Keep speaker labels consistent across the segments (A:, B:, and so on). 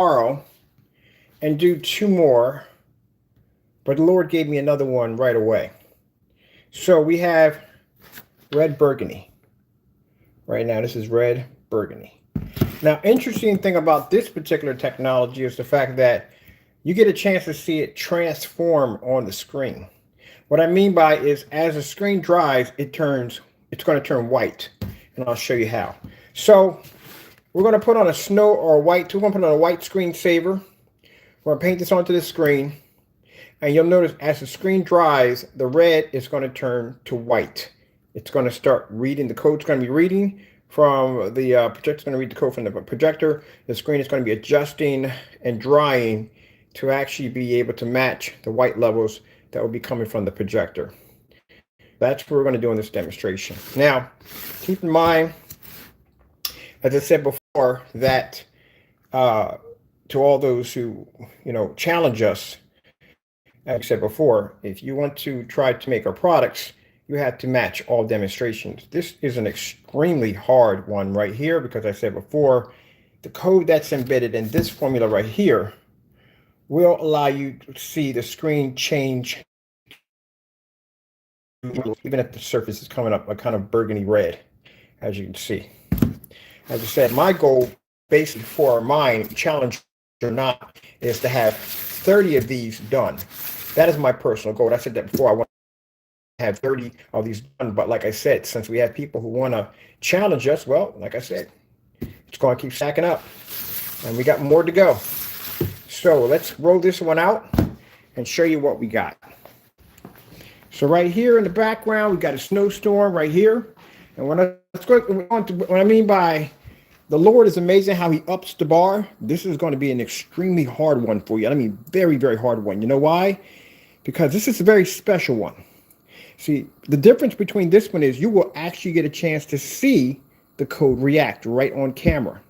A: tomorrow and do 2 more, but the Lord gave me another one right away. So we have red burgundy. Right now, this is red burgundy. Now, interesting thing about this particular technology is the fact that you get a chance to see it transform on the screen. What I mean by is as the screen dries, it's going to turn white, and I'll show you how. So we're going to put on a snow or a white, we're going to put on a white screensaver. We're going to paint this onto the screen, and you'll notice as the screen dries, the red is going to turn to white. It's going to start reading, the code's going to be reading from the projector's going to read the code from the projector. The screen is going to be adjusting and drying to actually be able to match the white levels that will be coming from the projector. That's what we're going to do in this demonstration. Now, keep in mind, as I said before, that to all those who, challenge us, as I said before, if you want to try to make our products, you have to match all demonstrations. This is an extremely hard one right here because I said before, the code that's embedded in this formula right here will allow you to see the screen change even if the surface is coming up a kind of burgundy red, as you can see. As I said, my goal basically for mine, challenge or not, is to have 30 of these done. That is my personal goal. I said that before. I want to have 30 of these done, but like I said, since we have people who want to challenge us, well, like I said, it's going to keep stacking up, and we got more to go. So let's roll this one out and show you what we got. So right here in the background, we got a snowstorm right here. And what I mean by the Lord is amazing how he ups the bar. This is going to be an extremely hard one for you. I mean, very, very hard one. You know why? Because this is a very special one. See, the difference between this one is you will actually get a chance to see the code react right on camera.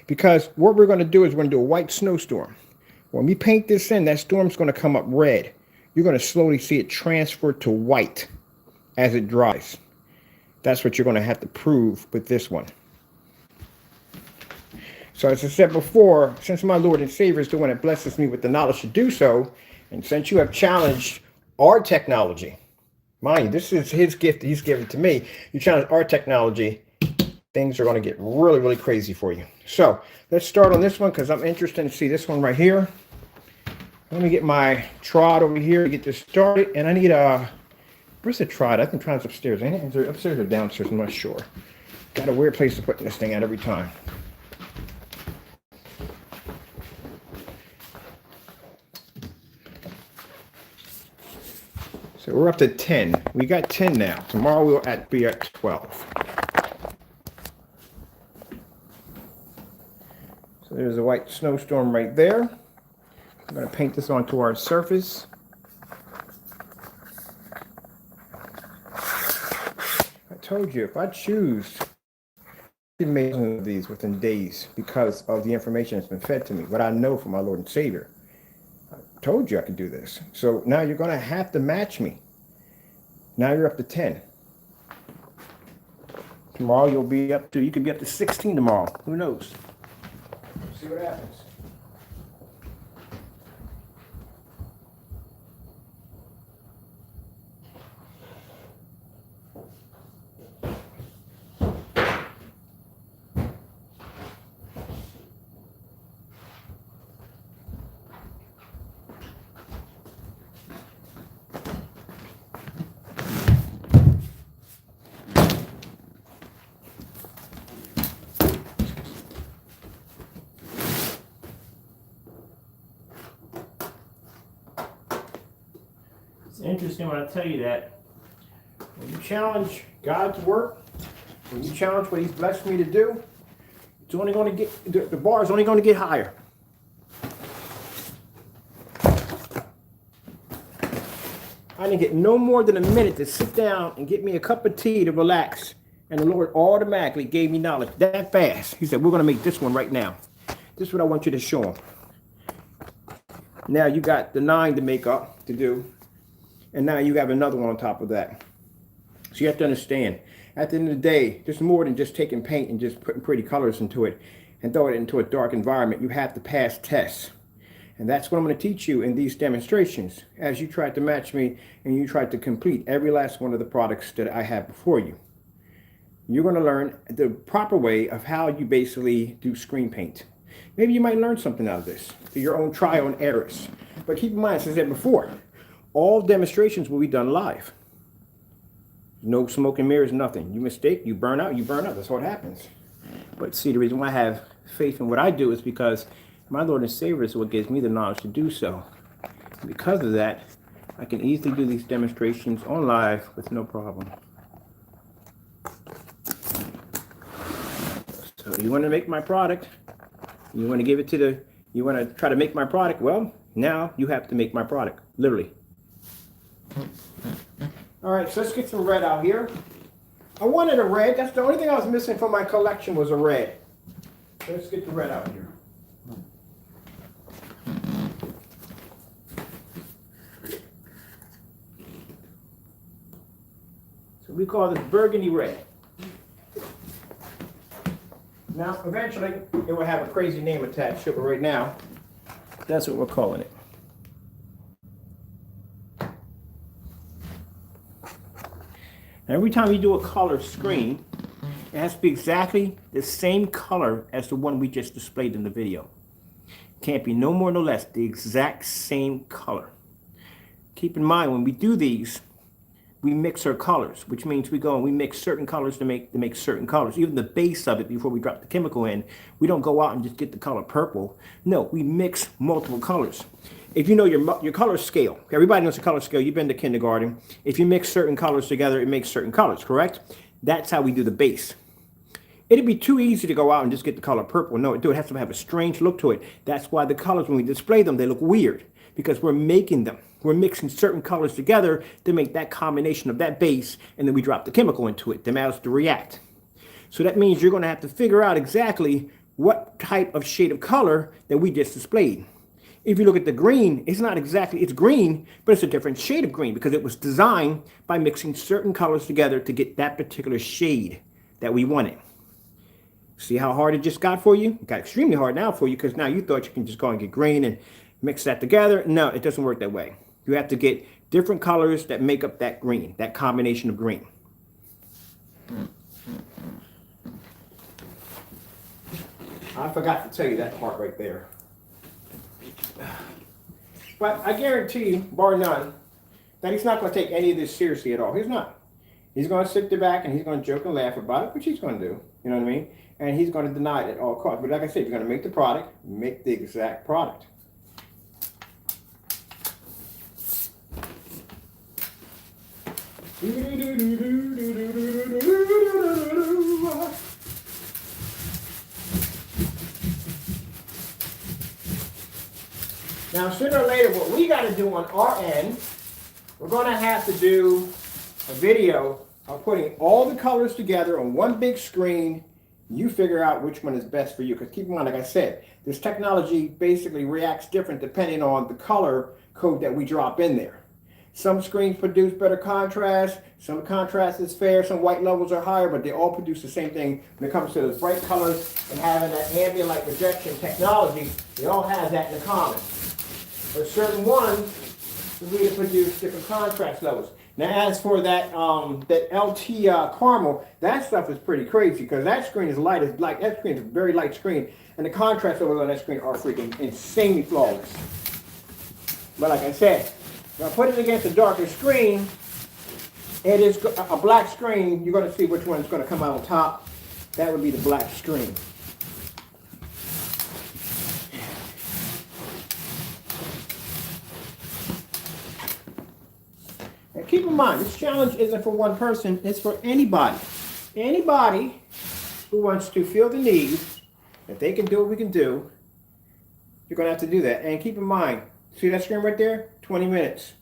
A: Because what we're going to do is we're going to do a white snowstorm. When we paint this in, that storm's going to come up red. You're going to slowly see it transfer to white as it dries. That's what you're going to have to prove with this one. So as I said before, since my Lord and Savior is the one that blesses me with the knowledge to do so, and since you have challenged our technology, mind you, this is his gift that he's given to me, you challenge our technology, things are going to get really, really crazy for you. So let's start on this one because I'm interested to see this one right here. Let me get my trod over here to get this started. And I need where's the trod? I think trod's upstairs, ain't it? Is it upstairs or downstairs? I'm not sure. Got a weird place to put this thing at every time. So we're up to 10. We got 10 now. Tomorrow we'll be at 12. So there's a white snowstorm right there. I'm going to paint this onto our surface. I told you, if I choose, I can make one of these within days because of the information that's been fed to me, what I know from my Lord and Savior. I told you I could do this. So now you're going to have to match me. Now you're up to 10. Tomorrow you could be up to 16 tomorrow. Who knows? See what happens. It's interesting when I tell you that when you challenge God's work, when you challenge what he's blessed me to do, it's only going to get, the bar is only going to get higher. I didn't get no more than a minute to sit down and get me a cup of tea to relax. And the Lord automatically gave me knowledge that fast. He said, we're going to make this one right now. This is what I want you to show him. Now you got the 9 to make up, to do. And now you have another one on top of that. So you have to understand, at the end of the day, there's more than just taking paint and just putting pretty colors into it. and throw it into a dark environment. You have to pass tests. And that's what I'm going to teach you in these demonstrations as you try to match me and you try to complete every last one of the products that I have before you. You're going to learn the proper way of how you basically do screen paint. Maybe you might learn something out of this through your own trial and errors. But keep in mind, as I said before, all demonstrations will be done live. No smoke and mirrors, nothing. You mistake, you burn out, you burn out. That's what happens. But see, the reason why I have faith in what I do is because my Lord and Savior is what gives me the knowledge to do so. And because of that, I can easily do these demonstrations on live with no problem. So you want to make my product, you want to give it to the, you want to try to make my product, well, now you have to make my product, literally. All right, so let's get some red out here. I wanted a red. That's the only thing I was missing from my collection was a red. So let's get the red out here. So we call this Burgundy red. Now, eventually, it will have a crazy name attached to it, but right now, that's what we're calling it. Every time you do a color screen, it has to be exactly the same color as the one we just displayed in the video. Can't be no more, no less, the exact same color. Keep in mind, when we do these, we mix our colors, which means we go and we mix certain colors to make certain colors. Even the base of it, before we drop the chemical in, we don't go out and just get the color purple. No, we mix multiple colors. If you know your color scale, everybody knows the color scale, you've been to kindergarten. If you mix certain colors together, it makes certain colors, correct? That's how we do the base. It'd be too easy to go out and just get the color purple. No, it has to have a strange look to it. That's why the colors, when we display them, they look weird, because we're making them. We're mixing certain colors together to make that combination of that base, and then we drop the chemical into it. That allows it to react. So that means you're going to have to figure out exactly what type of shade of color that we just displayed. If you look at the green, it's not exactly, it's green, but it's a different shade of green because it was designed by mixing certain colors together to get that particular shade that we wanted. See how hard it just got for you? It got extremely hard now for you because now you thought you can just go and get green and mix that together. No, it doesn't work that way. You have to get different colors that make up that green, that combination of green. I forgot to tell you that part right there. But I guarantee you, bar none, that he's not going to take any of this seriously at all. He's not. He's going to sit there back and he's going to joke and laugh about it, which he's going to do. You know what I mean? And he's going to deny it at all costs. But like I said, you're going to make the product, make the exact product. Now, sooner or later, what we got to do on our end, we're going to have to do a video of putting all the colors together on one big screen. You figure out which one is best for you. Because keep in mind, like I said, this technology basically reacts different depending on the color code that we drop in there. Some screens produce better contrast, some contrast is fair, some white levels are higher, but they all produce the same thing when it comes to those bright colors and having that ambient light rejection technology. They all have that in common. But certain ones really produce different contrast levels. Now, as for that that LT caramel, that stuff is pretty crazy because that screen is light as black. That screen is a very light screen, and the contrast levels on that screen are freaking insanely flawless. But like I said, if I put it against a darker screen, it is a black screen. You're going to see which one is going to come out on top. That would be the black screen. And keep in mind, this challenge isn't for one person. It's for anybody. Anybody who wants to feel the need that they can do what we can do, you're going to have to do that. And keep in mind, see that screen right there? 20 minutes.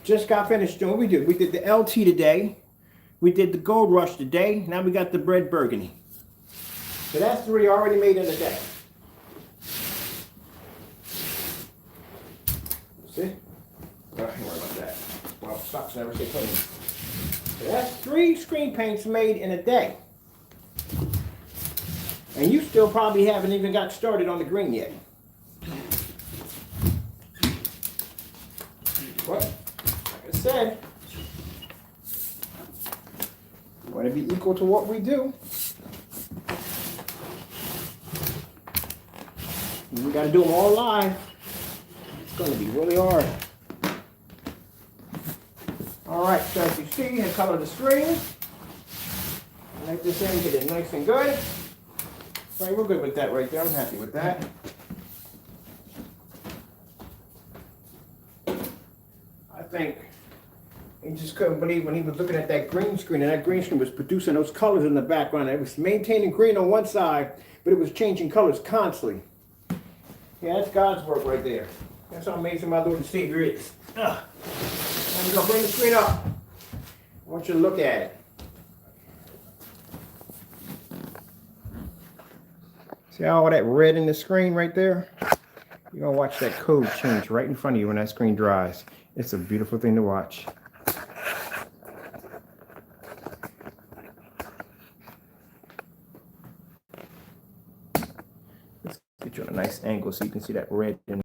A: Just got finished doing what we did. We did the LT today. We did the Gold Rush today. Now we got the Red Burgundy. So that's 3 already made in a day. See? Oh, don't worry about that. Well, socks never stay clean. So that's 3 screen paints made in a day. And you still probably haven't even got started on the green yet. But, like I said, we want to be equal to what we do. We got to do them all live. It's going to be really hard. Alright, so as you see, I color the screen. Like this in, get it nice and good. Right, we're good with that right there. I'm happy with that. I think he just couldn't believe when he was looking at that green screen, and that green screen was producing those colors in the background. It was maintaining green on one side, but it was changing colors constantly. Yeah, that's God's work right there. That's how amazing my Lord and Savior is. I'm going to bring the screen up. I want you to look at it. See all that red in the screen right there? You're going to watch that code change right in front of you when that screen dries. It's a beautiful thing to watch. Let's get you on a nice angle so you can see that red in.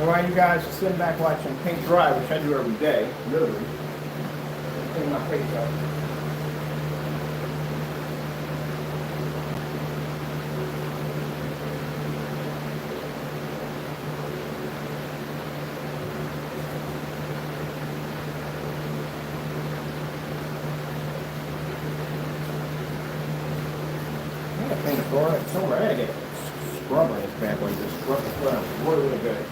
A: While you guys are sitting back watching paint dry, which I do every day, literally, clean my face up. I'm gonna paint the floor somewhere. I gotta get a scrubber in this bad boy. Just scrub the floor really, really good.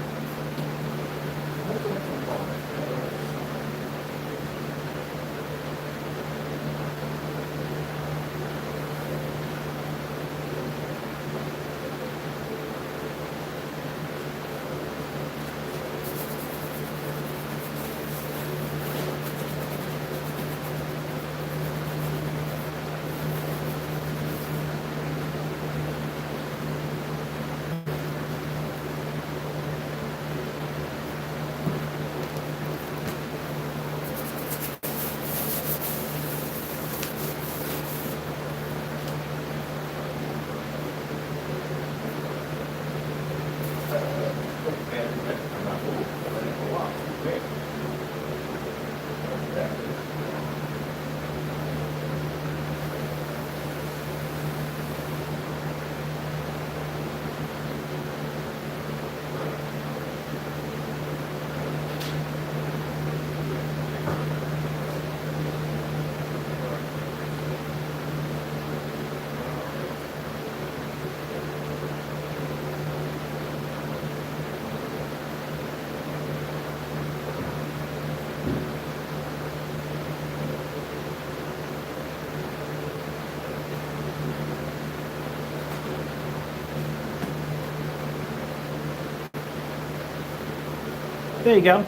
A: There you go.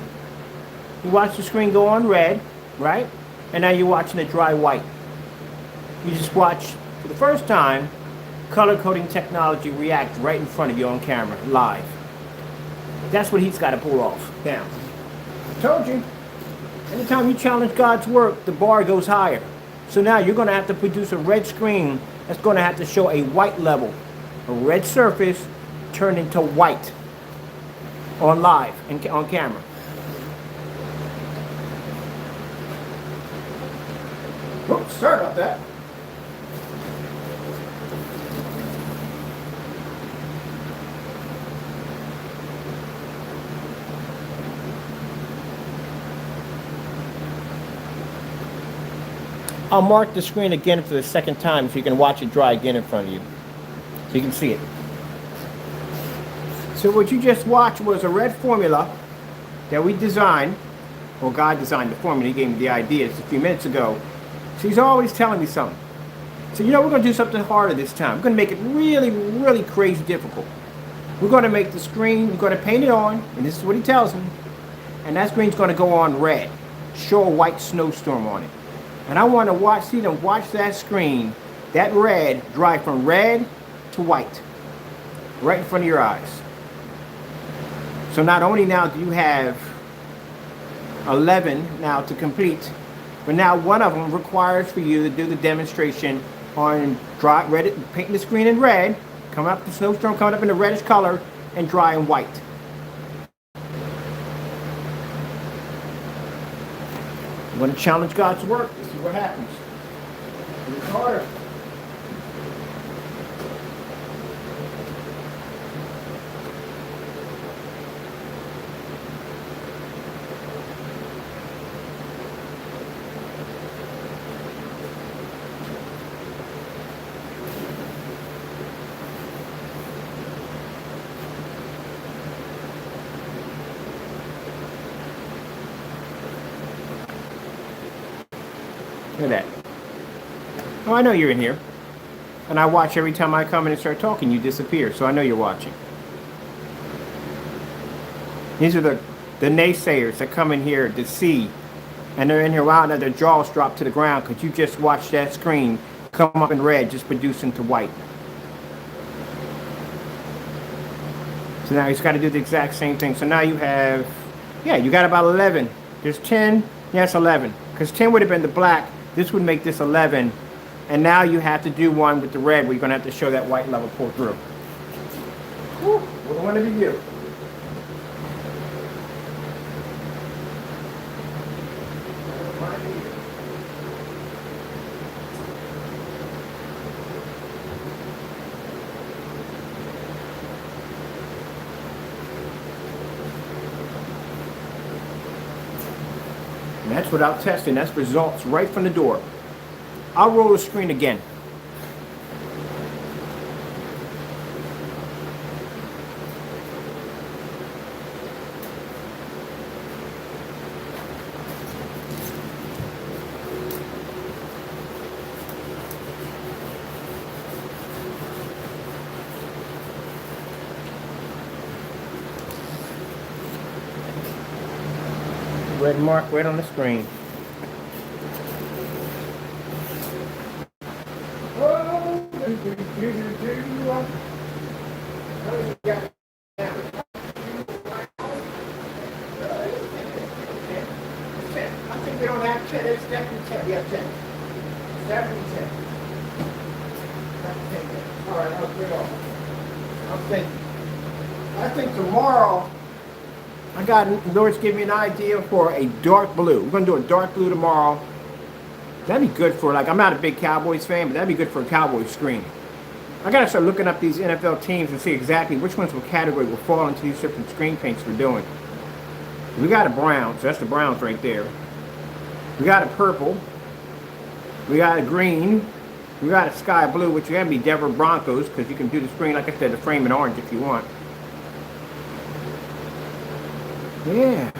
A: You watch the screen go on red, right? And now you're watching it dry white. You just watch, for the first time, color coding technology react right in front of you on camera, live. That's what he's got to pull off. Now, I told you, anytime you challenge God's work, the bar goes higher. So now you're going to have to produce a red screen that's going to have to show a white level. A red surface turned into white. On live and on camera. Oops, sorry about that. I'll mark the screen again for the second time so you can watch it dry again in front of you. So you can see it. So what you just watched was a red formula that we designed. Well, God designed the formula. He gave me the ideas a few minutes ago. So he's always telling me something. So we're going to do something harder this time. We're going to make it really, really crazy difficult. We're going to make the screen, we're going to paint it on, and this is what he tells me. And that screen's going to go on red. Show a white snowstorm on it. And I want to see them watch that screen, that red, dry from red to white. Right in front of your eyes. So not only now do you have 11 now to complete, but now one of them requires for you to do the demonstration on dry red, painting the screen in red, coming up the snowstorm coming up in a reddish color, and dry in white. I'm going to challenge God's work to see what happens. It's harder. Look at that. Oh, I know you're in here. And I watch every time I come in and start talking, you disappear. So I know you're watching. These are the naysayers that come in here to see. And they're in here wow, and their jaws drop to the ground because you just watched that screen come up in red, just produce into white. So now he's got to do the exact same thing. So now you have, you got about 11. There's 10. Yeah, it's 11. Because 10 would have been the black. This would make this 11. And now you have to do one with the red where you're going to have to show that white level pull through. Whew, what a one to be you. And that's without testing. That's results right from the door. I'll roll the screen again. Red mark right on the screen. I think we don't have 10. It's definitely 10. We have 10. Definitely 10. All right, I'll clear off. I think tomorrow, Lord's giving me an idea for a dark blue. We're going to do a dark blue tomorrow. That'd be good for, I'm not a big Cowboys fan, but that'd be good for a Cowboys screen. I got to start looking up these NFL teams and see exactly which ones what category will fall into these different screen paints we're doing. We got a brown, so that's the Browns right there. We got a purple. We got a green. We got a sky blue, which you have to be Denver Broncos, because you can do the screen, like I said, the frame in orange if you want. Yeah.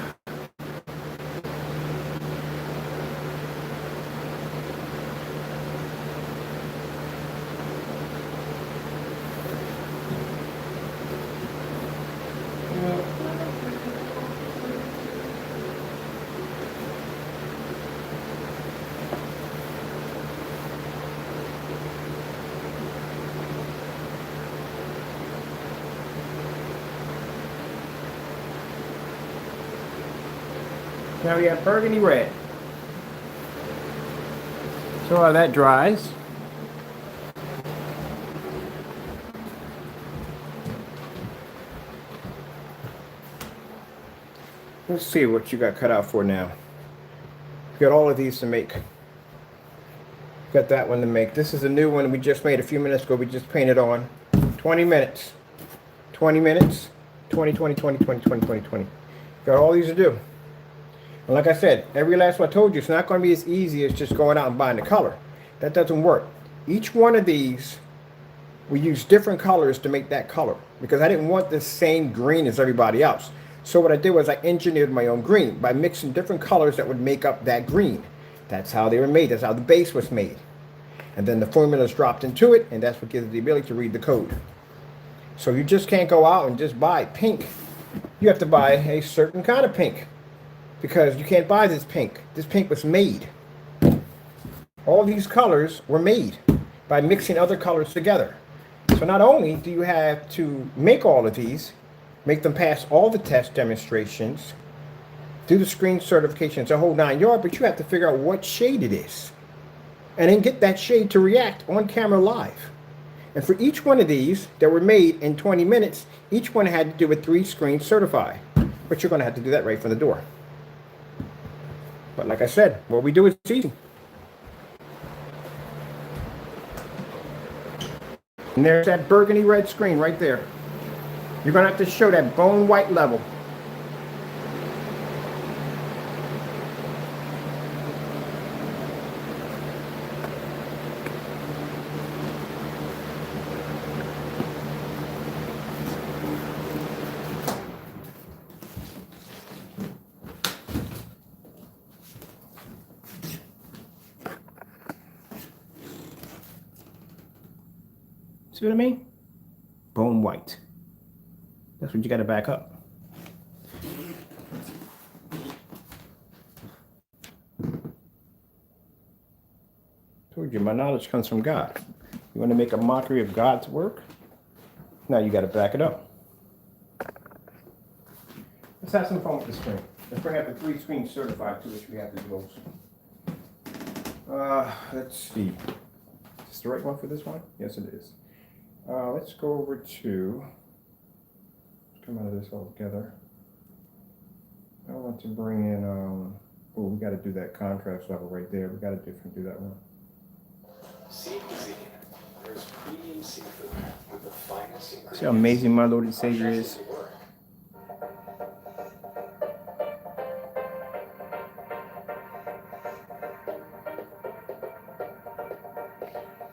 A: Now we have burgundy red. So while that dries, let's see what you got cut out for now. We got all of these to make. Got that one to make. This is a new one we just made a few minutes ago. We just painted on. 20 minutes. 20 minutes. 20, 20, 20, 20, 20, 20, 20. Got all these to do. And like I said, every last one I told you, it's not going to be as easy as just going out and buying the color. That doesn't work. Each one of these we used different colors to make that color because I didn't want the same green as everybody else. So what I did was I engineered my own green by mixing different colors that would make up that green. That's how they were made. That's how the base was made. And then the formula is dropped into it, and that's what gives it the ability to read the code. So you just can't go out and just buy pink. You have to buy a certain kind of pink because you can't buy this pink. This pink was made. All these colors were made by mixing other colors together. So not only do you have to make all of these, make them pass all the test demonstrations, do the screen certifications, a whole 9 yards, but you have to figure out what shade it is. And then get that shade to react on camera live. And for each one of these that were made in 20 minutes, each one had to do a 3 screen certify. But you're going to have to do that right from the door. But like I said, what we do is easy. And there's that burgundy red screen right there. You're going to have to show that bone white level. See what I mean? Bone white. That's what you got to back up. Told you, my knowledge comes from God. You want to make a mockery of God's work? Now you got to back it up. Let's have some fun with the screen. Let's bring out the 3 screens certified to which we have to do those. Let's see. Is this the right one for this one? Yes, it is. Let's go over to, come out of this all together. I want to bring in, oh, we got to do that contrast level right there. We got to do that one. See how amazing my Lord and Savior is?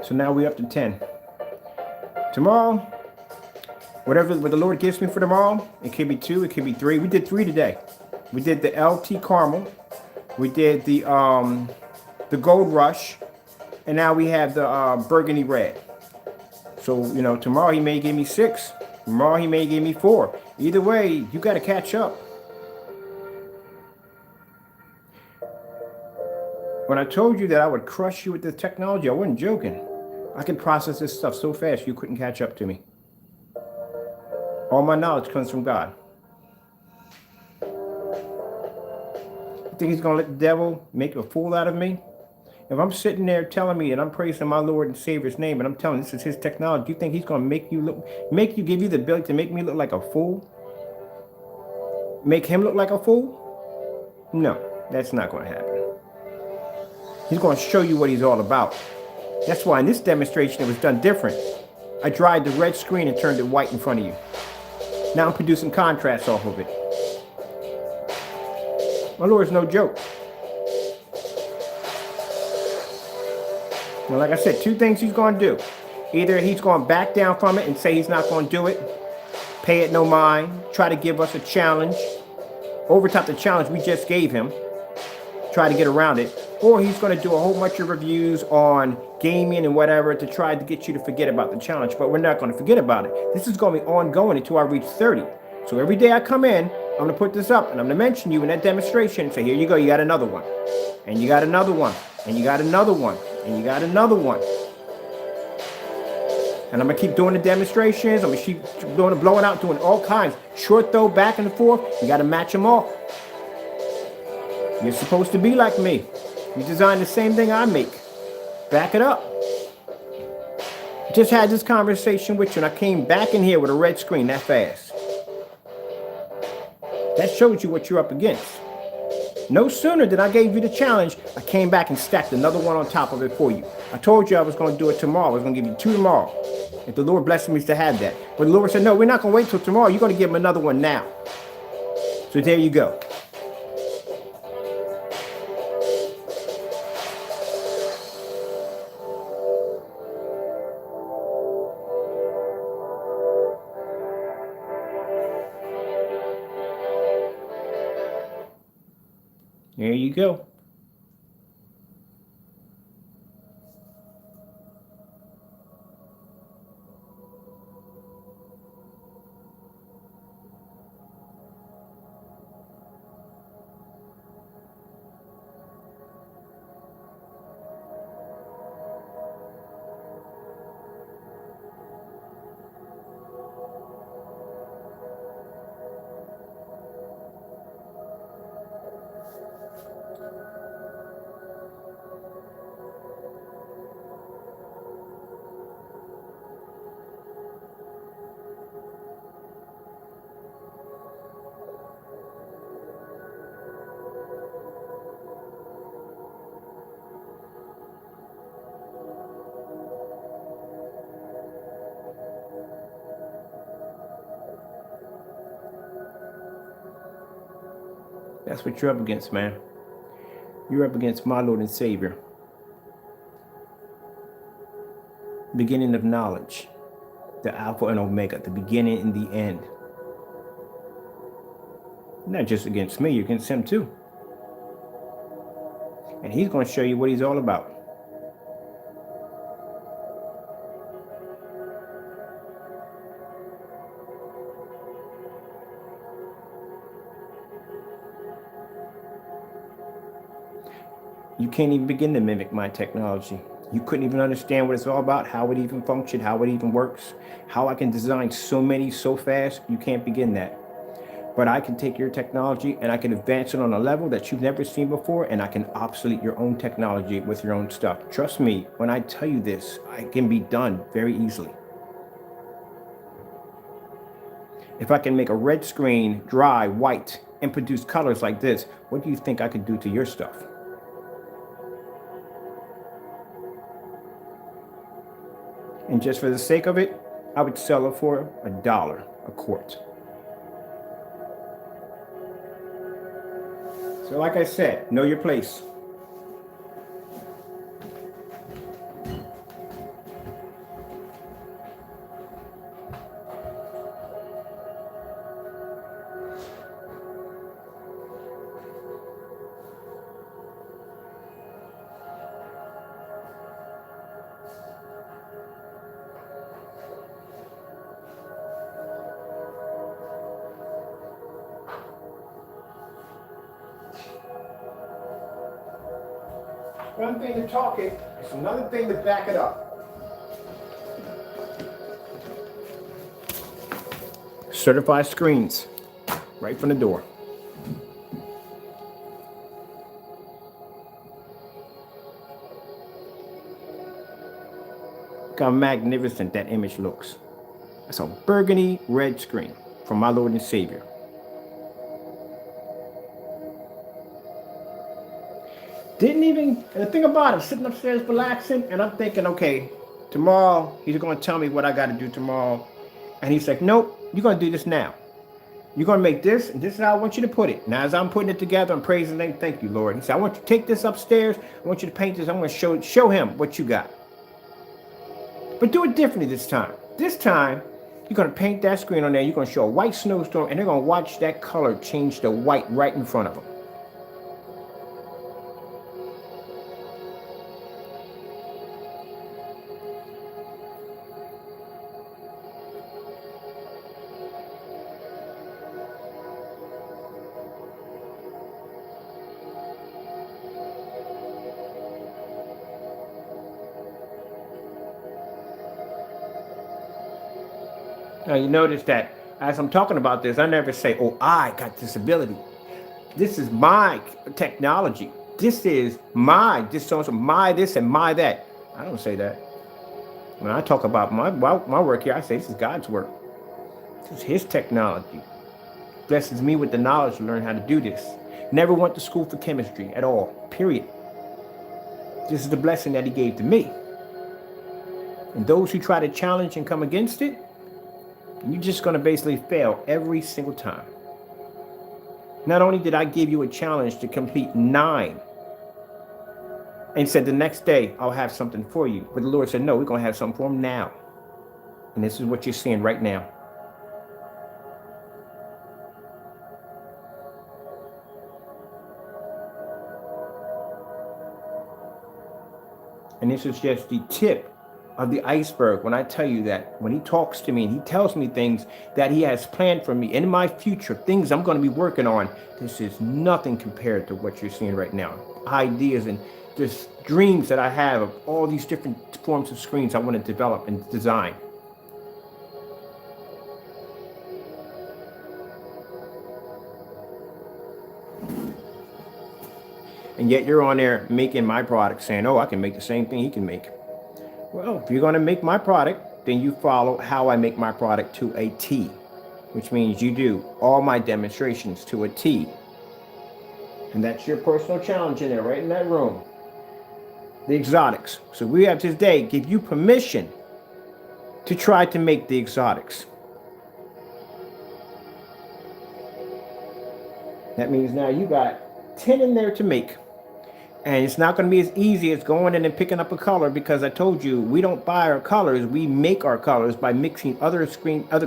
A: So now we're up to 10. Tomorrow, whatever the Lord gives me for tomorrow, it could be 2, it could be 3. We did 3 today. We did the LT Caramel, we did the Gold Rush, and now we have the Burgundy Red. So, you know, tomorrow he may give me 6. Tomorrow he may give me 4. Either way, you got to catch up. When I told you that I would crush you with the technology, I wasn't joking. I can process this stuff so fast you couldn't catch up to me. All my knowledge comes from God. You think he's going to let the devil make a fool out of me? If I'm sitting there telling me and I'm praising my Lord and Savior's name and I'm telling this is his technology, you think he's going to give you the ability to make me look like a fool? Make him look like a fool? No, that's not going to happen. He's going to show you what he's all about. That's why in this demonstration it was done different. I dried the red screen and turned it white in front of you. Now I'm producing contrast off of it. My Lord's no joke. Well, like I said, 2 things he's going to do. Either he's going to back down from it and say he's not going to do it, pay it no mind, try to give us a challenge, overtop the challenge we just gave him, try to get around it, or he's going to do a whole bunch of reviews on gaming and whatever to try to get you to forget about the challenge. But we're not going to forget about it. This is going to be ongoing until I reach 30. So every day I come in, I'm going to put this up and I'm going to mention you in that demonstration and say, here you go, you got another one. And you got another one. And you got another one. And you got another one. And I'm going to keep doing the demonstrations. I'm going to keep doing the blowing out, doing all kinds. Short throw, back and forth. You got to match them all. You're supposed to be like me. You design the same thing I make. Back it up. Just had this conversation with you and I came back in here with a red screen that fast. That shows you what you're up against. No sooner than I gave you the challenge, I came back and stacked another one on top of it for you. I told you I was going to do it tomorrow. I was going to give you 2 tomorrow. If the Lord blessed me to have that. But the Lord said, no, we're not going to wait till tomorrow. You're going to give him another one now. So there you go. There you go. That's what you're up against, man. You're up against my Lord and Savior. Beginning of knowledge. The Alpha and Omega. The beginning and the end. Not just against me, you're against him too. And he's going to show you what he's all about. You can't even begin to mimic my technology. You couldn't even understand what it's all about, how it even functions, how it even works, how I can design so many so fast. You can't begin that. But I can take your technology and I can advance it on a level that you've never seen before, and I can obsolete your own technology with your own stuff. Trust me, when I tell you this, it can be done very easily. If I can make a red screen dry white and produce colors like this, what do you think I could do to your stuff? And just for the sake of it, I would sell it for $1 a quart. So like I said, know your place. One thing to talk it, it's another thing to back it up. Certified screens, right from the door. Look how magnificent that image looks. It's a burgundy red screen from my Lord and Savior. Didn't even, the thing about it, sitting upstairs relaxing, and I'm thinking, okay, tomorrow, he's going to tell me what I got to do tomorrow. And he's like, nope, you're going to do this now. You're going to make this, and this is how I want you to put it. Now, as I'm putting it together, I'm praising him. Thank you, Lord. He said, I want you to take this upstairs. I want you to paint this. I'm going to show him what you got. But do it differently this time. This time, you're going to paint that screen on there. You're going to show a white snowstorm, and they're going to watch that color change to white right in front of them. Now you notice that as I'm talking about this, I never say, oh, I got this ability. This is my technology. This is my, this so my this and my that. I don't say that. When I talk about my work here, I say this is God's work. This is his technology. Blesses me with the knowledge to learn how to do this. Never went to school for chemistry at all, period. This is the blessing that he gave to me. And those who try to challenge and come against it, you're just going to basically fail every single time. Not only did I give you a challenge to complete 9, and said the next day I'll have something for you, but the Lord said, no, we're going to have something for him now. And this is what you're seeing right now. And this is just the tip of the iceberg when I tell you that when he talks to me and he tells me things that he has planned for me in my future, things I'm going to be working on, this is nothing compared to what you're seeing right now. Ideas and just dreams that I have of all these different forms of screens I want to develop and design. And yet you're on there making my product saying, oh, I can make the same thing he can make. Well, if you're going to make my product, then you follow how I make my product to a T, which means you do all my demonstrations to a T. And that's your personal challenge in there, right in that room. The exotics. So we have today give you permission to try to make the exotics. That means now you got 10 in there to make. And it's not going to be as easy as going in and picking up a color, because I told you we don't buy our colors, we make our colors by mixing other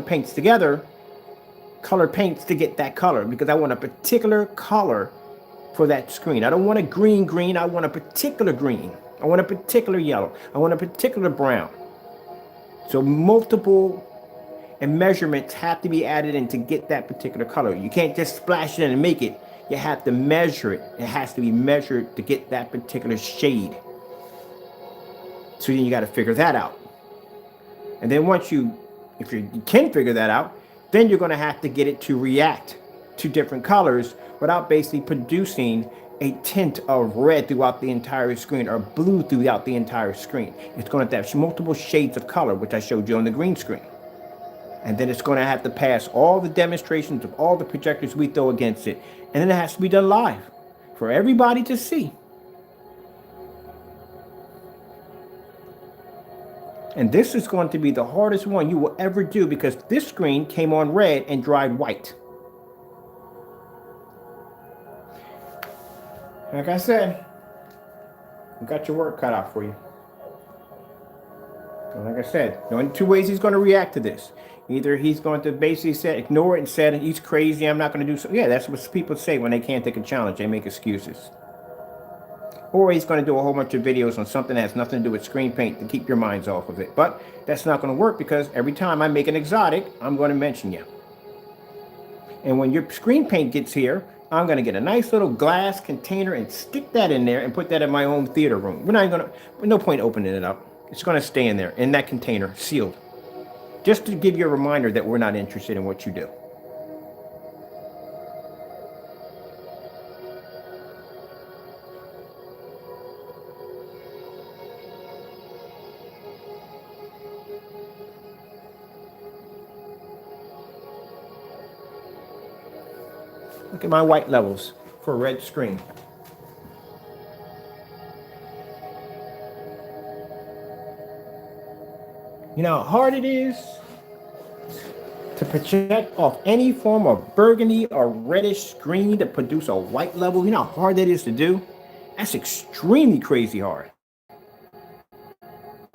A: paints together, color paints to get that color, because I want a particular color for that screen. I don't want a green, I want a particular green. I want a particular yellow. I want a particular brown. So multiple and measurements have to be added in to get that particular color. You can't just splash it in and make it. You have to measure it. It has to be measured to get that particular shade. So then you got to figure that out. And then once if you can figure that out, then you're going to have to get it to react to different colors without basically producing a tint of red throughout the entire screen or blue throughout the entire screen. It's going to have multiple shades of color, which I showed you on the green screen. And then it's going to have to pass all the demonstrations of all the projectors we throw against it. And then it has to be done live for everybody to see. And this is going to be the hardest one you will ever do, because this screen came on red and dried white. Like I said, you got your work cut out for you. And like I said, the only two ways he's going to react to this. Either he's going to basically ignore it and say he's crazy, I'm not going to do so. Yeah, that's what people say when they can't take a challenge. They make excuses. Or he's going to do a whole bunch of videos on something that has nothing to do with screen paint to keep your minds off of it. But that's not going to work, because every time I make an exotic, I'm going to mention you. And when your screen paint gets here, I'm going to get a nice little glass container and stick that in there and put that in my own theater room. We're not going to, no point opening it up. It's going to stay in there, in that container, sealed. Just to give you a reminder that we're not interested in what you do. Look at my white levels for a red screen. You know how hard it is to project off any form of burgundy or reddish screen to produce a white level? You know how hard that is to do? That's extremely crazy hard.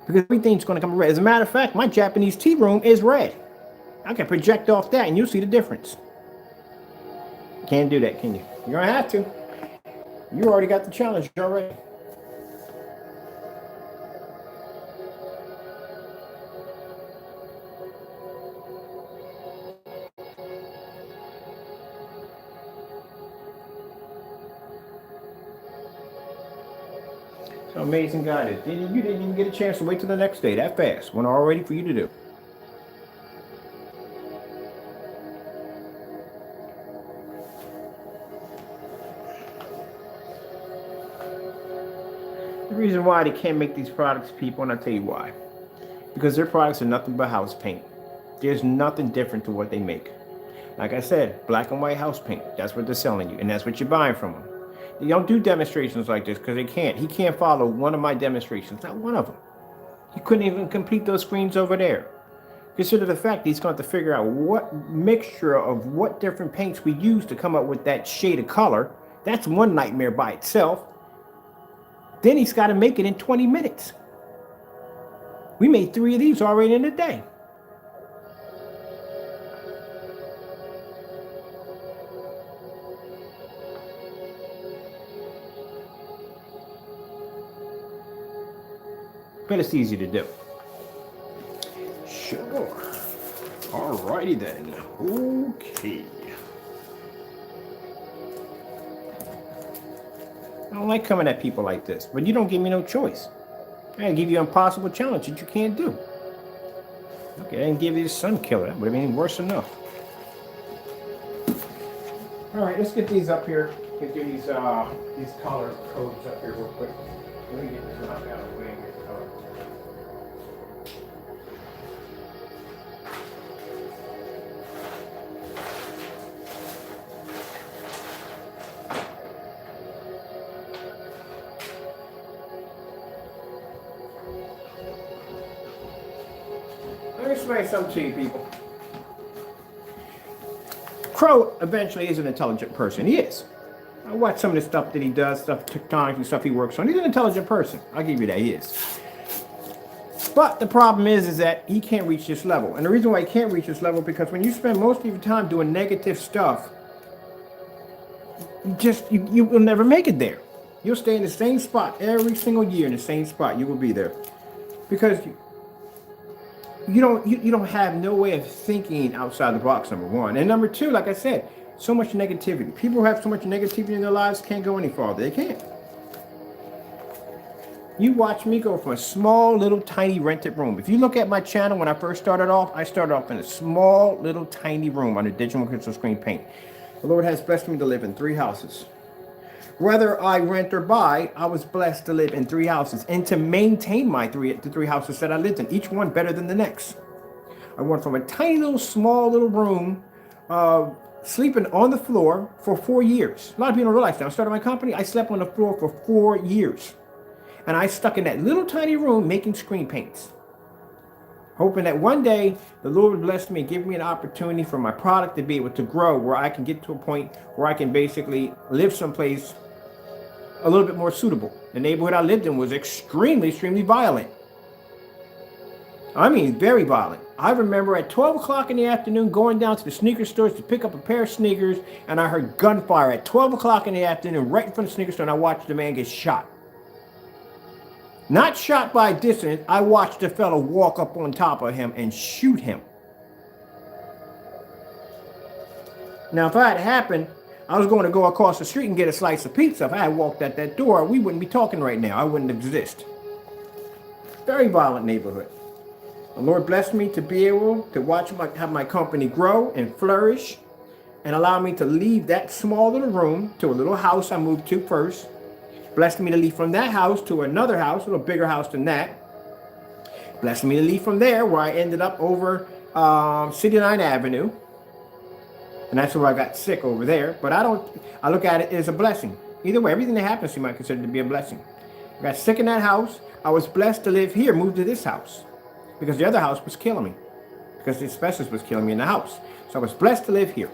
A: Because everything's going to come red. As a matter of fact, my Japanese tea room is red. I can project off that and you'll see the difference. Can't do that, can you? You're going to have to. You already got the challenge already. So amazing guy is. You didn't even get a chance to wait till the next day that fast. When all ready for you to do. The reason why they can't make these products, people, and I'll tell you why. Because their products are nothing but house paint. There's nothing different to what they make. Like I said, black and white house paint. That's what they're selling you, and that's what you're buying from them. They don't do demonstrations like this because they can't. He can't follow one of my demonstrations, not one of them. He couldn't even complete those screens over there. Consider the fact that he's going to have to figure out what mixture of what different paints we use to come up with that shade of color. That's one nightmare by itself. Then he's got to make it in 20 minutes. We made 3 of these already in a day. but it's easy to do. Sure. Alrighty then. Okay. I don't like coming at people like this, but you don't give me no choice. I gotta give you an impossible challenge that you can't do. Okay, I didn't give you the sun killer. That would have been worse enough. Alright, let's get these up here. Get these color codes up here real quick. Let me get this knocked out of the way and get the color. Let me explain something to you people. Crow eventually is an intelligent person. He is. I watch some of the stuff that he does, stuff tectonics and stuff he works on. He's an intelligent person. I'll give you that. He is. But the problem is that he can't reach this level. And the reason why he can't reach this level because when you spend most of your time doing negative stuff, you will never make it there. You'll stay in the same spot every single year in the same spot. You will be there because you don't have no way of thinking outside the box, number one. And number two, like I said, so much negativity. People who have so much negativity in their lives can't go any farther. They can't. You watch me go from a small, little, tiny rented room. If you look at my channel when I first started off, I started off in a small, little, tiny room under digital crystal screen paint. The Lord has blessed me to live in 3 houses. Whether I rent or buy, I was blessed to live in 3 houses and to maintain the 3 houses that I lived in, each one better than the next. I went from a tiny little, small little room, sleeping on the floor for 4 years. A lot of people don't realize that. I started my company, I slept on the floor for 4 years. And I stuck in that little tiny room making screen paints. Hoping that one day the Lord would bless me and give me an opportunity for my product to be able to grow where I can get to a point where I can basically live someplace a little bit more suitable. The neighborhood I lived in was extremely violent. I mean, very violent. I remember at 12 o'clock in the afternoon going down to the sneaker stores to pick up a pair of sneakers, and I heard gunfire at 12 o'clock in the afternoon right in front of the sneaker store, and I watched the man get shot. Not shot by a distance, I watched a fellow walk up on top of him and shoot him. Now, if that had happened, I was going to go across the street and get a slice of pizza. If I had walked at that door, we wouldn't be talking right now. I wouldn't exist. Very violent neighborhood. The Lord blessed me to be able to have my company grow and flourish and allow me to leave that small little room to a little house I moved to first. Blessed me to leave from that house to another house, a little bigger house than that. Blessed me to leave from there where I ended up over City Line Avenue. And that's where I got sick over there. But I look at it as a blessing. Either way, everything that happens to me I consider to be a blessing. I got sick in that house. I was blessed to live here, move to this house. Because the other house was killing me. Because the asbestos was killing me in the house. So I was blessed to live here.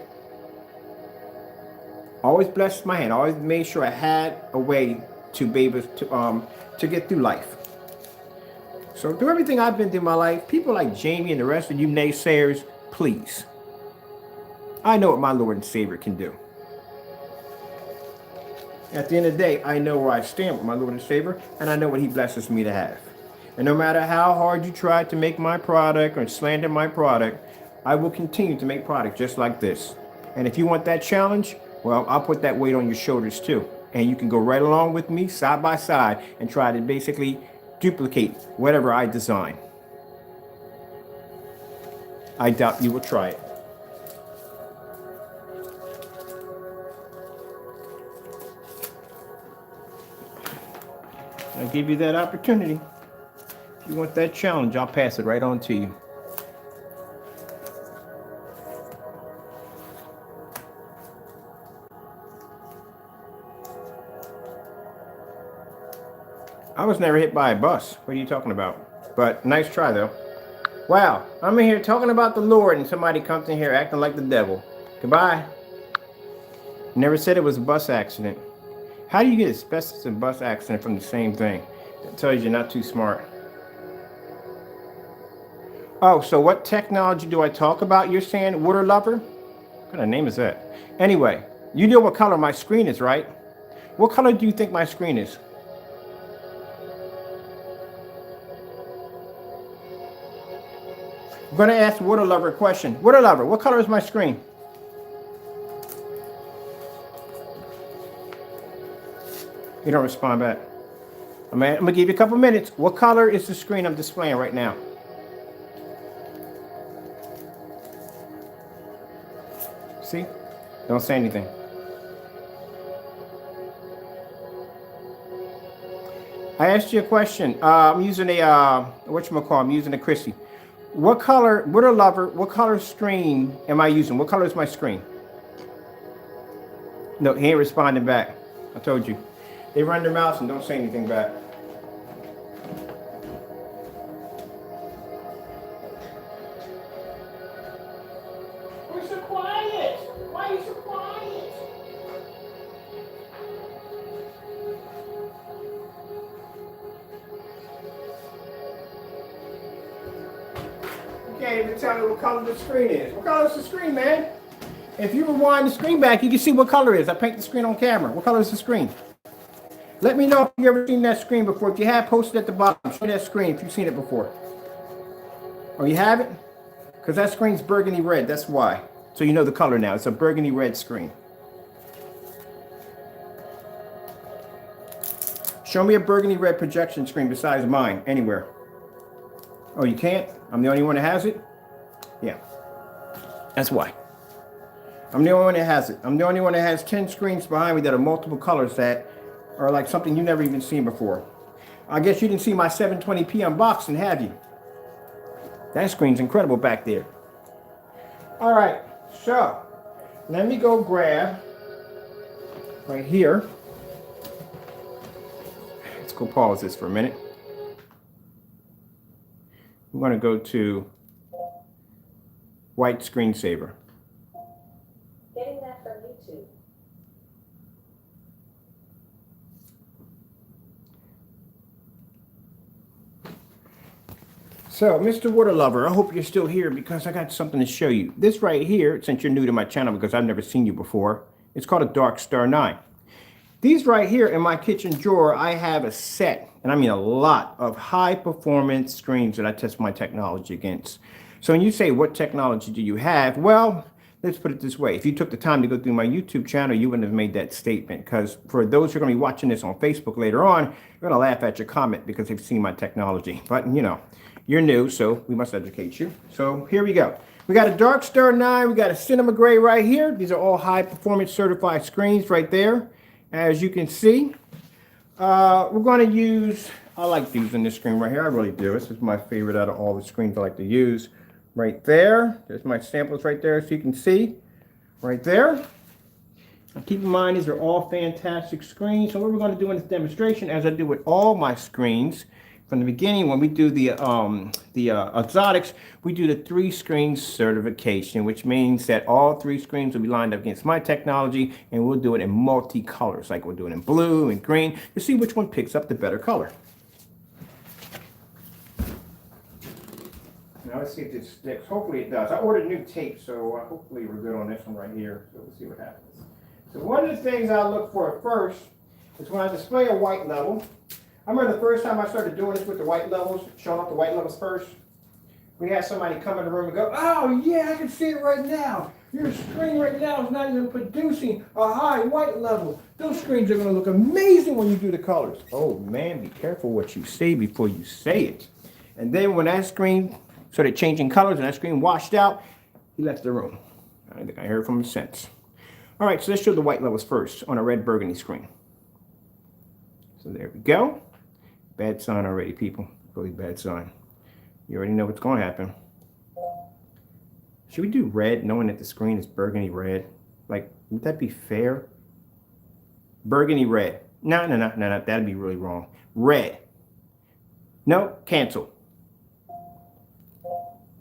A: Always blessed my hand. Always made sure I had a way to be able to get through life. So through everything I've been through in my life, people like Jamie and the rest of you naysayers, please. I know what my Lord and Savior can do. At the end of the day, I know where I stand with my Lord and Savior, and I know what He blesses me to have. And no matter how hard you try to make my product or slander my product, I will continue to make product just like this. And if you want that challenge, well, I'll put that weight on your shoulders too. And you can go right along with me side by side and try to basically duplicate whatever I design. I doubt you will try it. I'll give you that opportunity. If you want that challenge, I'll pass it right on to you. I was never hit by a bus. What are you talking about? But nice try, though. Wow, I'm in here talking about the Lord, and somebody comes in here acting like the devil. Goodbye. Never said it was a bus accident. How do you get asbestos and bus accident from the same thing? That tells you you're not too smart. Oh, so what technology do I talk about? You're saying water lover? What kind of name is that? Anyway, you know what color my screen is, right? What color do you think my screen is? I'm going to ask Water Lover a question. Water Lover, what color is my screen? You don't respond back. I'm going to give you a couple minutes. What color is the screen I'm displaying right now? See? Don't say anything. I asked you a question. I'm using a, whatchamacallit, I'm using a Christie. What color, Water Lover, what color screen am I using? What color is my screen? No, he ain't responding back. I told you. They run their mouths and don't say anything back. We're so quiet. Why are you so quiet? You can't even tell me what color the screen is. What color is the screen, man? If you rewind the screen back, you can see what color it is. I paint the screen on camera. What color is the screen? Let me know if you've ever seen that screen before. If you have, post it at the bottom. Show that screen if you've seen it before. Oh, you haven't? Because that screen's burgundy red. That's why. So you know the color now. It's a burgundy red screen. Show me a burgundy red projection screen besides mine. Anywhere. Oh, you can't? I'm the only one that has it? Yeah. That's why. I'm the only one that has it. I'm the only one that has 10 screens behind me that are multiple colors that are like something you've never even seen before. I guess you didn't see my 720p unboxing, have you? That screen's incredible back there. All right, so let me go grab right here. Let's go pause this for a minute. I'm going to go to white screensaver.
B: Getting that from YouTube.
A: So, Mr. Water Lover, I hope you're still here because I got something to show you. This right here, since you're new to my channel because I've never seen you before, it's called a Dark Star 9. These right here in my kitchen drawer, I have a set, and I mean a lot, of high performance screens that I test my technology against. So when you say, what technology do you have? Well, let's put it this way. If you took the time to go through my YouTube channel, you wouldn't have made that statement. Because for those who are going to be watching this on Facebook later on, you're going to laugh at your comment because they've seen my technology. But, you know, you're new, so we must educate you. So here we go. We got a Dark Star 9. We got a Cinema Gray right here. These are all high performance certified screens right there. As you can see, we're going to use, I like using this screen right here. I really do. This is my favorite out of all the screens I like to use. Right there. There's my samples right there so you can see. Right there. Now keep in mind, these are all fantastic screens. So what we're going to do in this demonstration, as I do with all my screens, from the beginning, when we do the exotics, we do the 3 screens certification, which means that all 3 screens will be lined up against my technology, and we'll do it in multi-colors, like we'll do it in blue and green, to see which one picks up the better color. Now let's see if this sticks. Hopefully it does. I ordered new tape, so hopefully we're good on this one right here. So we'll see what happens. So one of the things I look for first is when I display a white level. I remember the first time I started doing this with the white levels, showing off the white levels first. We had somebody come in the room and go, oh yeah, I can see it right now. Your screen right now is not even producing a high white level. Those screens are going to look amazing when you do the colors. Oh man, be careful what you say before you say it. And then when that screen started changing colors and that screen washed out, he left the room. I think I heard from him since. All right, so let's show the white levels first on a red burgundy screen. So there we go. Bad sign already, people. Really bad sign. You already know what's going to happen. Should we do red, knowing that the screen is burgundy red? Like, would that be fair? Burgundy red. No. That'd be really wrong. Red. No, cancel.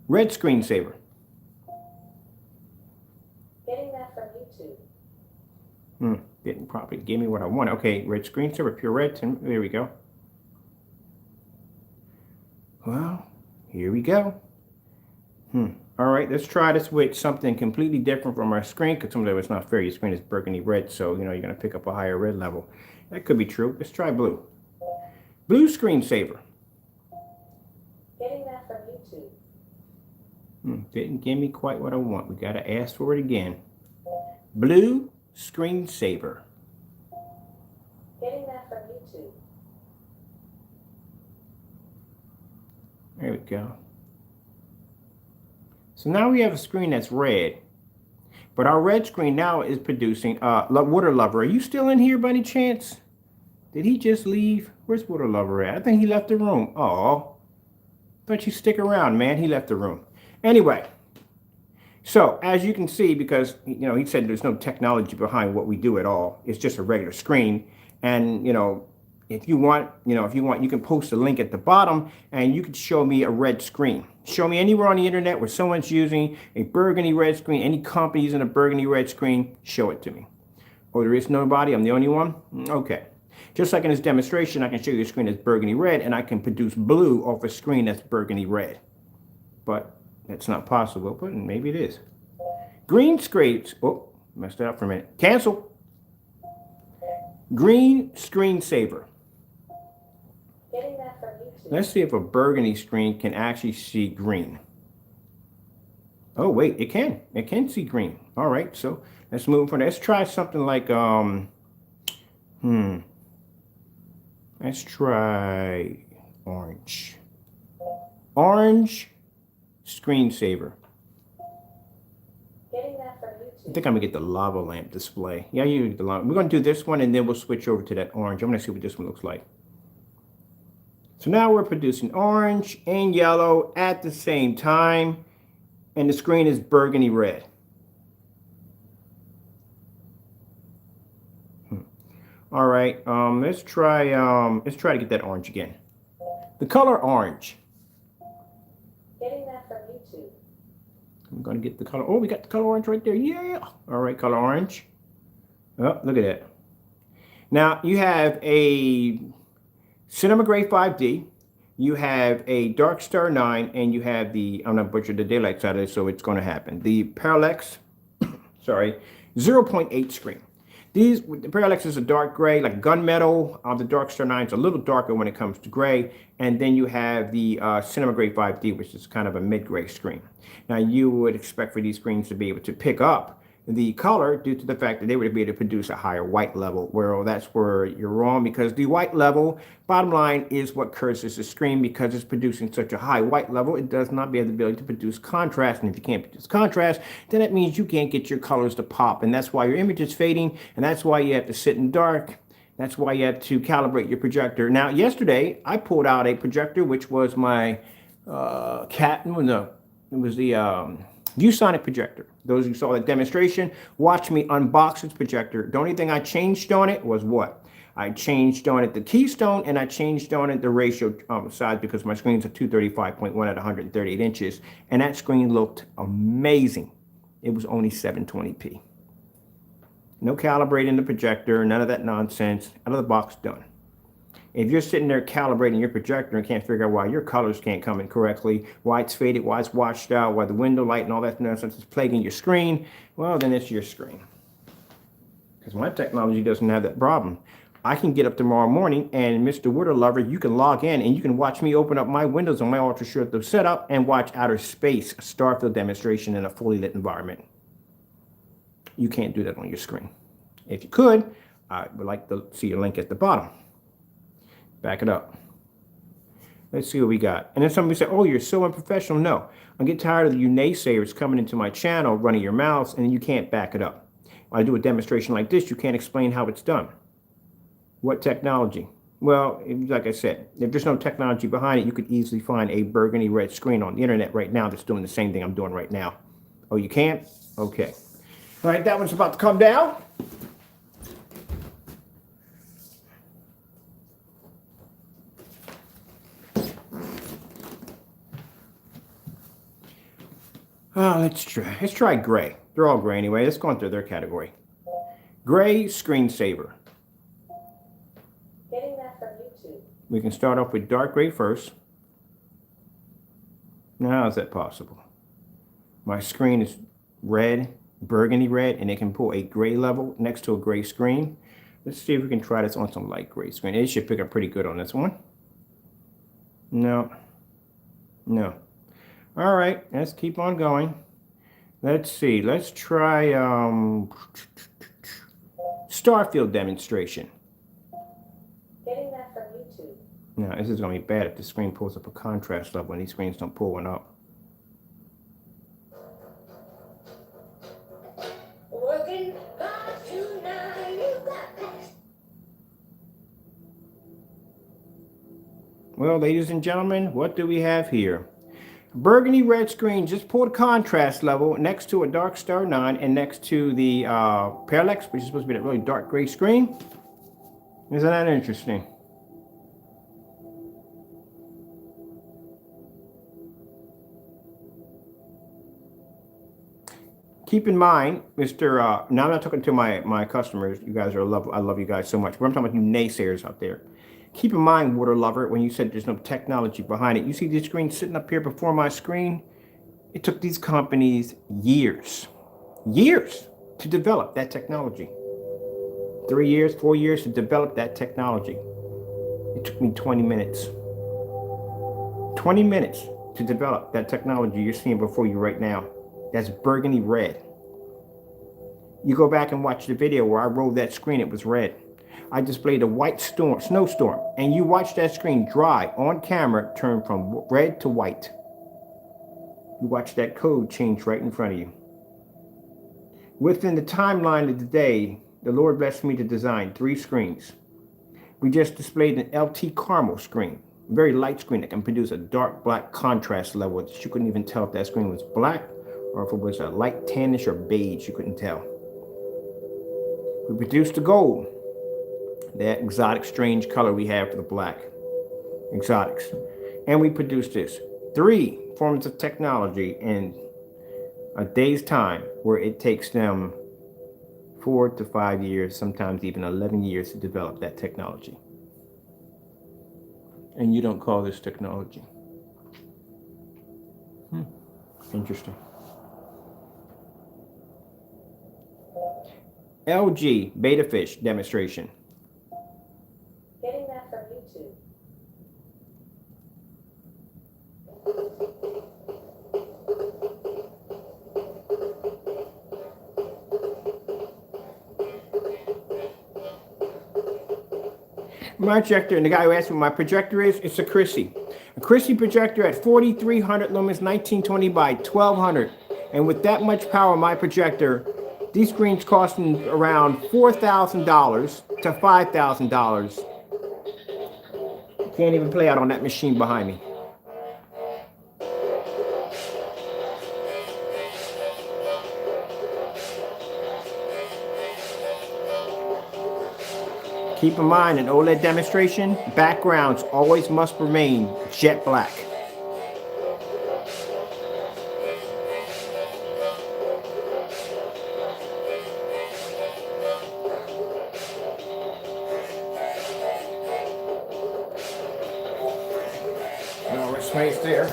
A: Red screensaver.
B: Getting that from YouTube.
A: Didn't properly give me what I want. Okay, red screensaver, pure red. There we go. Well, here we go. All right, let's try this with something completely different from our screen, because sometimes it's not fair. Your screen is burgundy red, so you know you're going to pick up a higher red level. That could be true. Let's try blue. Blue screensaver.
B: Getting that from YouTube.
A: Didn't give me quite what I want. We got to ask for it again. Blue screensaver.
B: Getting that from YouTube.
A: There we go. So now we have a screen that's red. But our red screen now is producing, Water Lover, are you still in here by any chance? Did he just leave? Where's Water Lover at? I think he left the room. Oh, thought you stick around, man. He left the room. Anyway, so as you can see, because, you know, he said there's no technology behind what we do at all. It's just a regular screen. And, you know, if you want, you can post a link at the bottom and you can show me a red screen. Show me anywhere on the internet where someone's using a burgundy red screen, any company using a burgundy red screen, show it to me. Oh, there is nobody? I'm the only one? Okay. Just like in this demonstration, I can show you a screen that's burgundy red and I can produce blue off a screen that's burgundy red. But that's not possible, but maybe it is. Green scrapes. Oh, messed it up for a minute. Cancel. Green screensaver.
B: Getting that from YouTube.
A: Let's see if a burgundy screen can actually see green. Oh, wait, it can. It can see green. All right, so let's move from there. Let's try something like, let's try orange. Orange screensaver.
B: Getting that from YouTube.
A: I think I'm gonna get the lava lamp display. Yeah, you get the lava. We're gonna do this one and then we'll switch over to that orange. I'm gonna see what this one looks like. So now we're producing orange and yellow at the same time, and the screen is burgundy red. All right, let's try to get that orange again. The color orange.
B: Getting that from YouTube.
A: I'm gonna get the color. Oh, we got the color orange right there. Yeah. All right, color orange. Oh, look at that. Now you have a Cinema Gray 5D, you have a Dark Star 9, and you have the, I'm not butchering the daylight side of it, so it's going to happen. The Parallax, sorry, 0.8 screen. The Parallax is a dark gray, like gunmetal. The Dark Star 9 is a little darker when it comes to gray. And then you have the Cinema Gray 5D, which is kind of a mid-gray screen. Now, you would expect for these screens to be able to pick up the color due to the fact that they would be able to produce a higher white level. Well, that's where you're wrong, because the white level, bottom line, is what curses the screen. Because it's producing such a high white level, it does not have the ability to produce contrast. And if you can't produce contrast, then that means you can't get your colors to pop. And that's why your image is fading. And that's why you have to sit in dark. That's why you have to calibrate your projector. Now, yesterday, I pulled out a projector, which was my ViewSonic projector. Those who saw that demonstration, watch me unbox its projector. The only thing I changed on it was what? I changed on it the keystone, and I changed on it the ratio size, because my screen's a 235.1 at 138 inches, and that screen looked amazing. It was only 720p. No calibrating the projector, none of that nonsense. Out of the box, done. If you're sitting there calibrating your projector and can't figure out why your colors can't come in correctly, why it's faded, why it's washed out, why the window light and all that nonsense is plaguing your screen, well, then it's your screen. Because my technology doesn't have that problem. I can get up tomorrow morning and Mr. Water Lover, you can log in and you can watch me open up my windows on my ultra short setup and watch Outer Space, a Starfield demonstration in a fully lit environment. You can't do that on your screen. If you could, I would like to see a link at the bottom. Back it up. Let's see what we got. And then somebody said, oh, you're so unprofessional. No, I get tired of you naysayers coming into my channel, running your mouths, and you can't back it up. When I do a demonstration like this, you can't explain how it's done. What technology? Well, like I said, if there's no technology behind it, you could easily find a burgundy red screen on the internet right now that's doing the same thing I'm doing right now. Oh, you can't? Okay. All right, that one's about to come down. Let's try gray. They're all gray anyway. Let's go into their category. Gray screensaver.
B: Getting that from YouTube.
A: We can start off with dark gray first. Now, how is that possible? My screen is red, burgundy red, and it can pull a gray level next to a gray screen. Let's see if we can try this on some light gray screen. It should pick up pretty good on this one. No. All right, let's keep on going. Let's see. Let's try Starfield demonstration.
B: Getting that from YouTube.
A: Now, this is going to be bad if the screen pulls up a contrast level and these screens don't pull one up.
B: Working hard tonight, you got that.
A: Well, ladies and gentlemen, what do we have here? Burgundy red screen just pulled contrast level next to a Dark Star 9 and next to the Parallax, which is supposed to be that really dark gray screen. Isn't that interesting? Keep in mind, Mr. Now I'm not talking to my customers. You guys are I love you guys so much. But I'm talking about you naysayers out there. Keep in mind, water lover, when you said there's no technology behind it. You see this screen sitting up here before my screen? It took these companies years to develop that technology. 3 years, 4 years to develop that technology. It took me 20 minutes. 20 minutes to develop that technology you're seeing before you right now. That's burgundy red. You go back and watch the video where I rolled that screen, it was red. I displayed a white snowstorm, and you watch that screen dry on camera turn from red to white. You watch that code change right in front of you. Within the timeline of the day, the Lord blessed me to design 3 screens. We just displayed an LT caramel screen, a very light screen that can produce a dark black contrast level that you couldn't even tell if that screen was black or if it was a light tannish or beige, you couldn't tell. We produced the gold, that exotic strange color we have for the black. Exotics. And we produced this. 3 forms of technology in a day's time where it takes them 4 to 5 years, sometimes even 11 years to develop that technology. And you don't call this technology. Interesting. LG beta fish demonstration.
B: Getting that from YouTube.
A: My projector, and the guy who asked me what my projector is, it's a Chrissy. A Chrissy projector at 4300 lumens, 1920 by 1200. And with that much power, my projector, these screens costing around $4,000 to $5,000. Can't even play out on that machine behind me. Keep in mind, an OLED demonstration, backgrounds always must remain jet black. No space there.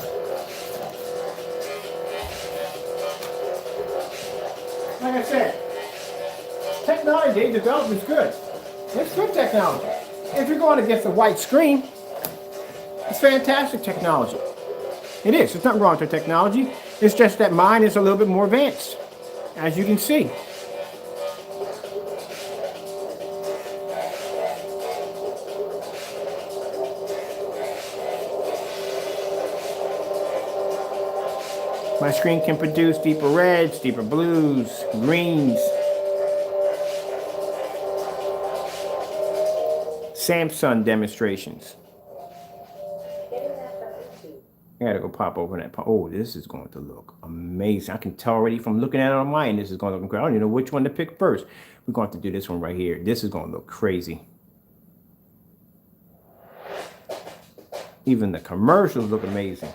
A: Like I said, technology development is good. It's good technology. If you're going against a white screen, it's fantastic technology. It is. There's nothing wrong with the technology. It's just that mine is a little bit more advanced, as you can see. My screen can produce deeper reds, deeper blues, greens. Samsung demonstrations.
B: Getting that from YouTube.
A: I gotta go pop over that. Oh, this is going to look amazing. I can tell already from looking at it on mine, this is going to look incredible. I don't even know which one to pick first. We're going to do this one right here. This is going to look crazy. Even the commercials look amazing.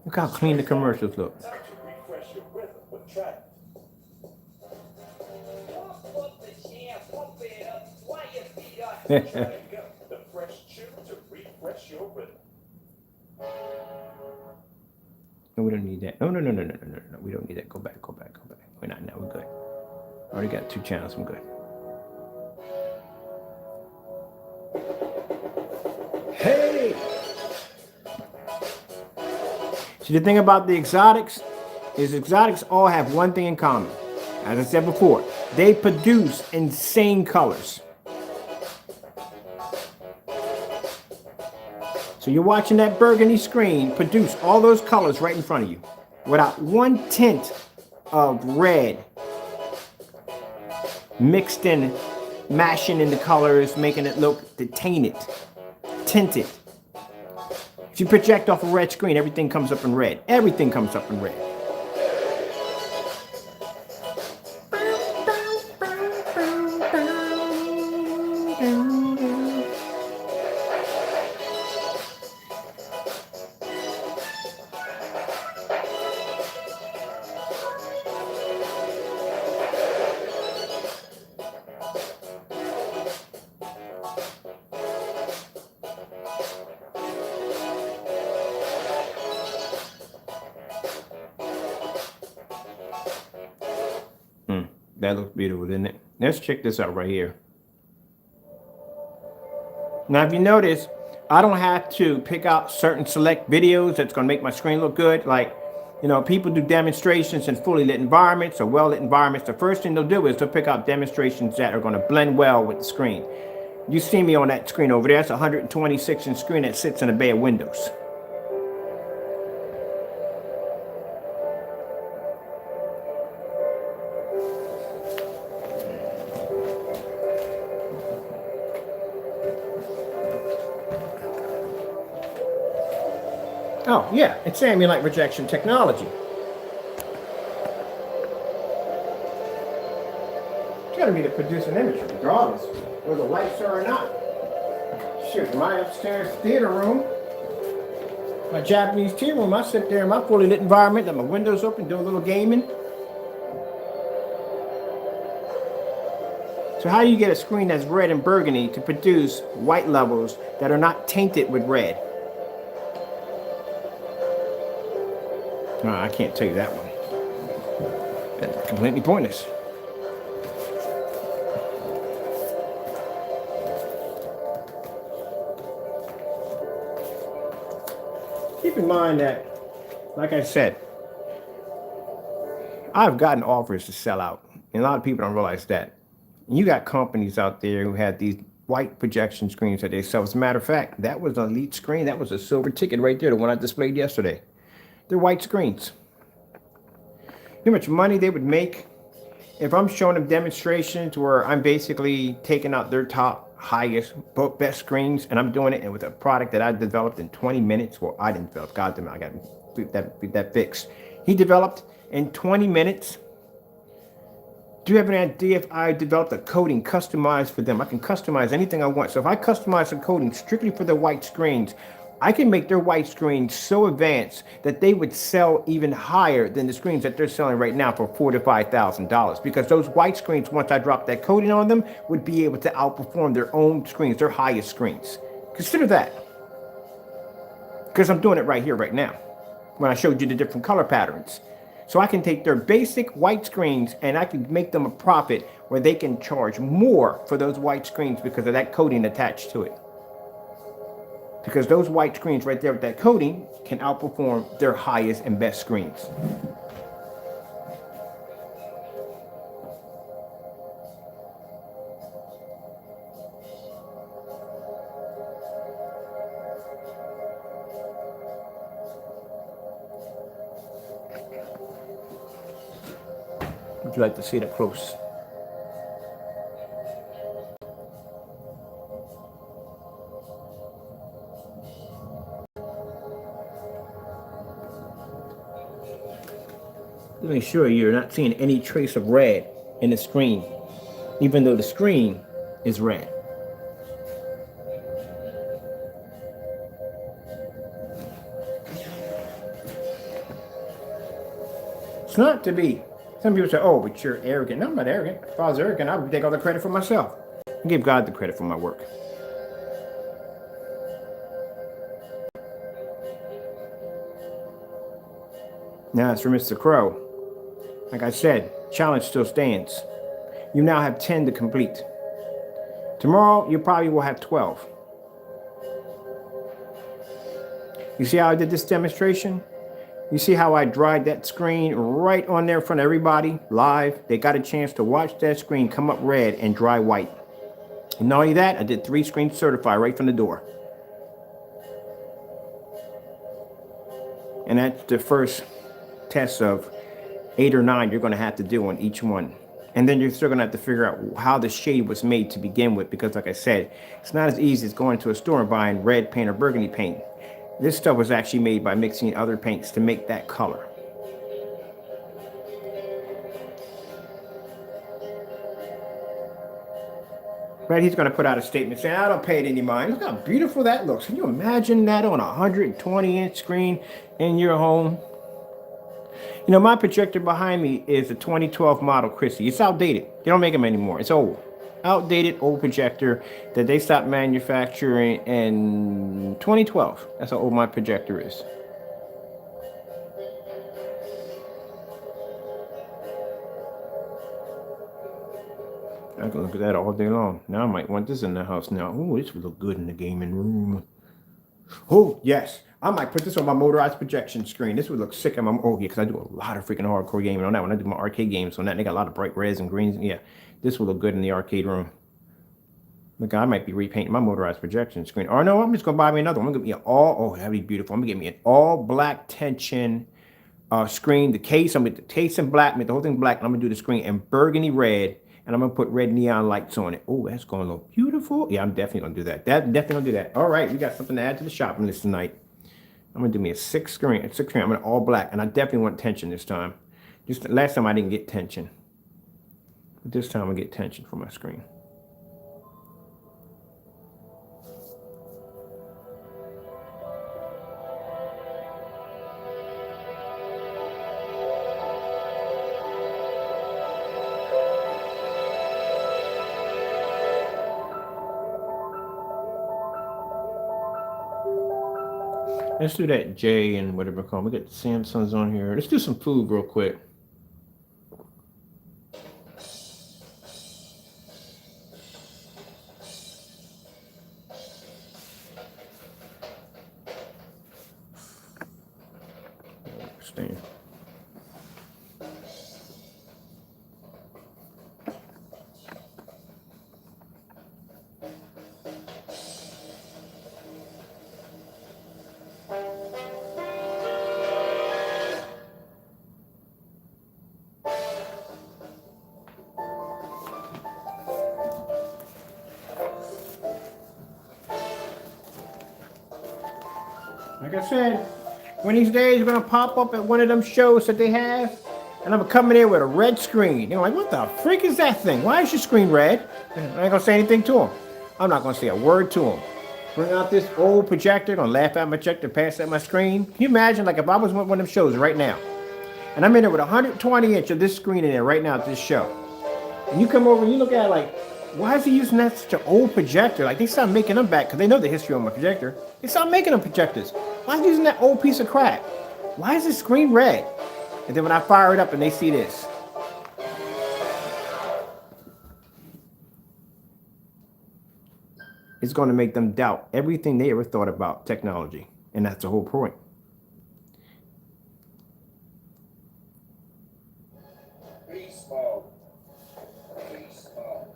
A: Look how clean the commercials look.
C: The fresh chew to refresh your rhythm.
A: No, we don't need that. No. We don't need that. Go back. We're not now. We're good. Already got 2 channels. I'm good. See, the thing about the exotics is exotics all have one thing in common. As I said before, they produce insane colors. So you're watching that burgundy screen produce all those colors right in front of you without one tint of red mixed in, mashing in the colors, making it look tainted, tinted. If you project off a red screen, everything comes up in red. Everything comes up in red. That looks beautiful, didn't it? Let's check this out right here. Now, if you notice, I don't have to pick out certain select videos that's going to make my screen look good. Like, you know, people do demonstrations in fully lit environments or well-lit environments. The first thing they'll do is they'll pick out demonstrations that are going to blend well with the screen. You see me on that screen over there. It's a 126-inch screen that sits in a bay of windows. Oh, yeah, it's ambient projection technology. It's gotta be to produce an image, regardless whether the lights are or not. Shoot, my upstairs theater room, my Japanese tea room, I sit there in my fully lit environment, and my windows open, do a little gaming. So how do you get a screen that's red and burgundy to produce white levels that are not tainted with red? No, I can't tell you that one. That's completely pointless. Keep in mind that, like I said, I've gotten offers to sell out. And a lot of people don't realize that. You got companies out there who have these white projection screens that they sell. As a matter of fact, that was an elite screen. That was a silver ticket right there, the one I displayed yesterday. They're white screens. You know how much money they would make if I'm showing them demonstrations where I'm basically taking out their top, highest, best screens, and I'm doing it with a product that I developed in 20 minutes. Well, I didn't develop. God damn it, I got that fixed. He developed in 20 minutes. Do you have an idea if I developed a coating customized for them? I can customize anything I want. So if I customize a coating strictly for their white screens, I can make their white screens so advanced that they would sell even higher than the screens that they're selling right now for $4,000 to $5,000. Because those white screens, once I drop that coating on them, would be able to outperform their own screens, their highest screens. Consider that. Because I'm doing it right here, right now, when I showed you the different color patterns. So I can take their basic white screens and I can make them a profit where they can charge more for those white screens because of that coating attached to it. Because those white screens right there with that coating can outperform their highest and best screens. Would you like to see it up close? To make sure you're not seeing any trace of red in the screen, even though the screen is red. It's not to be. Some people say, oh, but you're arrogant. No, I'm not arrogant. If I was arrogant, I would take all the credit for myself. I give God the credit for my work. Now it's for Mr. Crow. Like I said, challenge still stands. You now have 10 to complete. Tomorrow, you probably will have 12. You see how I did this demonstration? You see how I dried that screen right on there in front of everybody live? They got a chance to watch that screen come up red and dry white. And not only that, I did 3 screen certify right from the door. And that's the first test of 8 or 9 you're going to have to do on each one. And then you're still going to have to figure out how the shade was made to begin with, because like I said, it's not as easy as going to a store and buying red paint or burgundy paint. This stuff was actually made by mixing other paints to make that color. Right, he's going to put out a statement saying, I don't pay it any mind. Look how beautiful that looks. Can you imagine that on a 120-inch screen in your home? You know, my projector behind me is a 2012 model Christie. It's outdated. They don't make them anymore. It's old. Outdated, old projector that they stopped manufacturing in 2012. That's how old my projector is. I can look at that all day long. Now I might want this in the house now. Oh, this would look good in the gaming room. Oh, yes. I might put this on my motorized projection screen. This would look sick on my... Oh, yeah, because I do a lot of freaking hardcore gaming on that one. I do my arcade games on that. They got a lot of bright reds and greens. Yeah, this would look good in the arcade room. Look, I might be repainting my motorized projection screen. Or no, I'm just going to buy me another one. I'm going to get me an all... Oh, that'd be beautiful. I'm going to get me an all-black tension screen. The case, I'm going to get the case in black, make the whole thing black, and I'm going to do the screen in burgundy red. And I'm going to put red neon lights on it. Oh, that's going to look beautiful. Yeah, I'm definitely going to do that. Definitely going to do that. All right, we got something to add to the shopping list tonight. I'm going to do me a 6 screen. I'm going to all black. And I definitely want tension this time. Just last time I didn't get tension. But this time I get tension for my screen. Let's do that J and whatever call. We got the Samsungs on here. Let's do some food real quick. Stand. Like I said, one of these days we're gonna pop up at one of them shows that they have, and I'm gonna come in there with a red screen. They're like, what the freak is that thing? Why is your screen red? I ain't gonna say anything to them. I'm not gonna say a word to them. Bring out this old projector, gonna laugh at my projector, pass at my screen. Can you imagine, like if I was one of them shows right now, and I'm in there with 120-inch of this screen in there right now at this show, and you come over and you look at it like, why is he using that such an old projector? Like, they stopped making them back because they know the history of my projector. They stopped making them projectors. Why is he using that old piece of crap? Why is the screen red? And then when I fire it up and they see this, it's going to make them doubt everything they ever thought about technology. And that's the whole point.
C: Beast mode. Beast mode.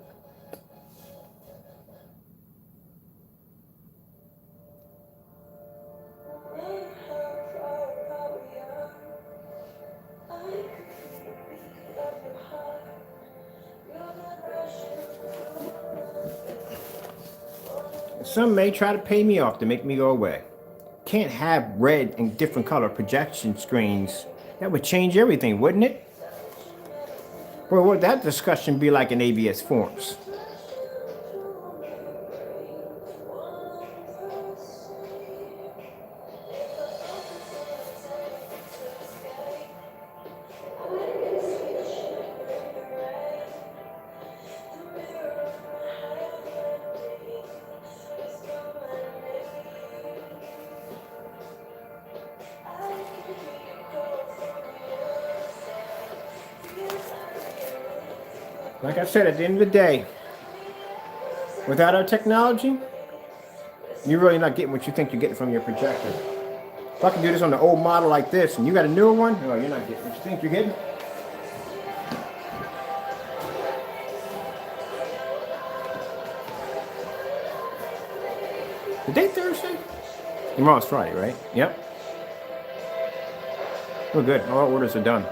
A: Some may try to pay me off to make me go away. Can't have red and different color projection screens. That would change everything, wouldn't it? Well, would that discussion be like in ABS forums? Like I said, at the end of the day, without our technology, you're really not getting what you think you're getting from your projector. If I can do this on the old model like this, and you got a newer one, oh, you're not getting it. You think you're getting? The date Thursday? Tomorrow's Friday, right? Yep. We're good. All orders are done.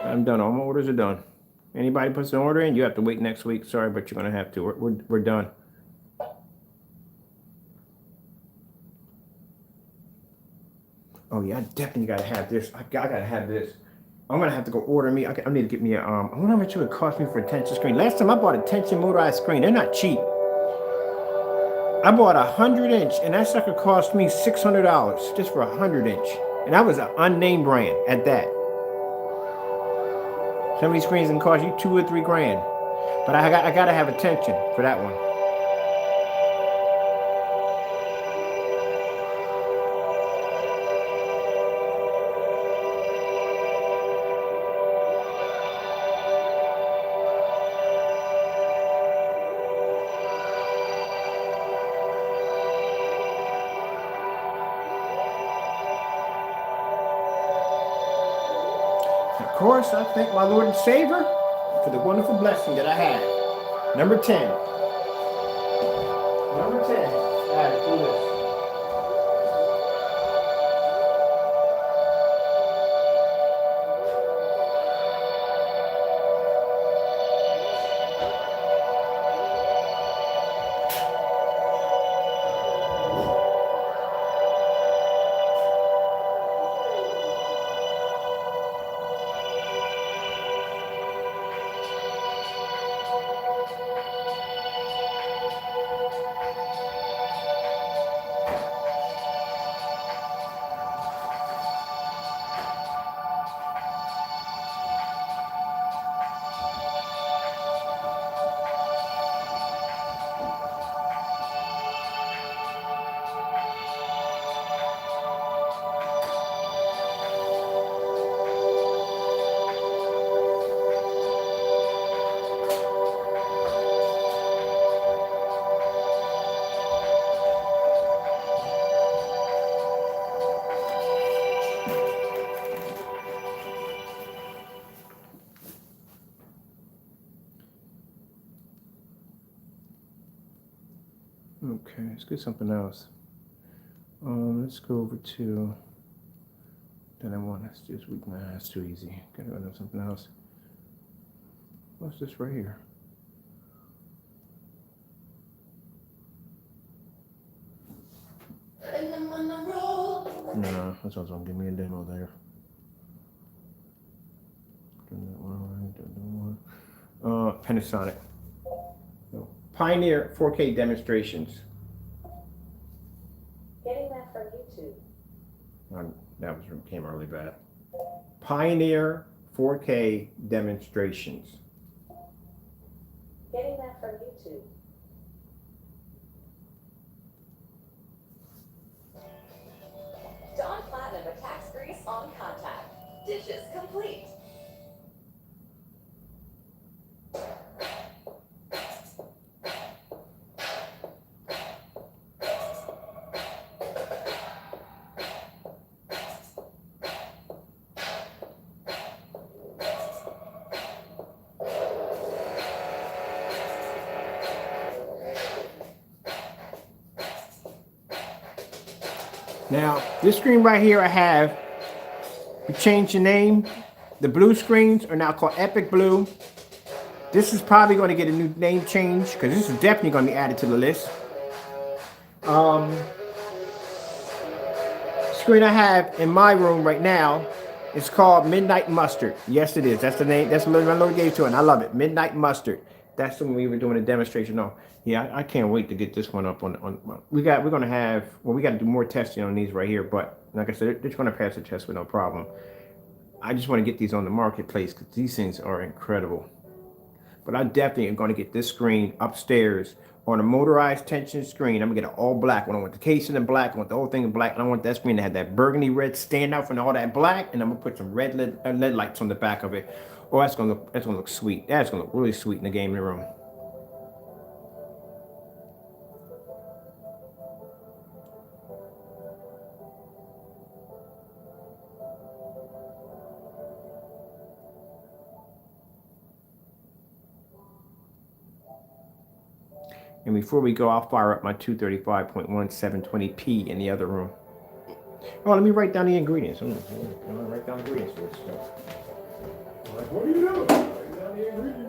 A: I'm done. All my orders are done. Anybody puts an order in, you have to wait next week. Sorry, but you're gonna have to. We're done. Oh yeah, I definitely gotta have this. I gotta have this. I'm gonna have to go order me. I need to get me a. I wonder how much it would cost me for a tension screen. Last time I bought a tension motorized screen, they're not cheap. I bought a 100-inch, and that sucker cost me $600 just for a 100-inch, and that was an unnamed brand at that. Some of these screens can cost you $2 or $3 grand, but I gotta have a tension for that one. Of course, I thank my Lord and Savior for the wonderful blessing that I had. Number 10. Number 10. I had to do this. Okay, let's get something else. Let's go over to. Then I want us this week. Nah, that's too easy. Gotta go do something else. What's this right here?
B: And I'm on the roll.
A: No, that's also gonna give me a demo there. Panasonic. No. Pioneer 4K demonstrations.
B: Getting that from YouTube.
A: That came really bad. Pioneer 4K demonstrations.
B: Getting that from YouTube. Dawn Platinum attacks grease on contact. Dishes complete.
A: Now, this screen right here I have, we changed the name. The blue screens are now called Epic Blue. This is probably going to get a new name change because this is definitely going to be added to the list. Screen I have in my room right now is called Midnight Mustard. Yes, it is. That's the name. That's what my Lord gave to it, and I love it. Midnight Mustard. That's the one we were doing a demonstration on. Yeah, I can't wait to get this one up on. We're gonna have. Well, we got to do more testing on these right here. But like I said, they're going to pass the test with no problem. I just want to get these on the marketplace because these things are incredible. But I definitely am going to get this screen upstairs on a motorized tension screen. I'm going to get it all black. I want the casing in black. I want the whole thing in black. And I want that screen to have that burgundy red stand out from all that black. And I'm going to put some red LED lights on the back of it. Oh, that's going to look sweet. That's going to look really sweet in the gaming room. And before we go, I'll fire up my 235.1720p in the other room. Oh, let me write down the ingredients. I'm gonna write down the ingredients for this stuff. Like, what do you do? Write down the ingredients.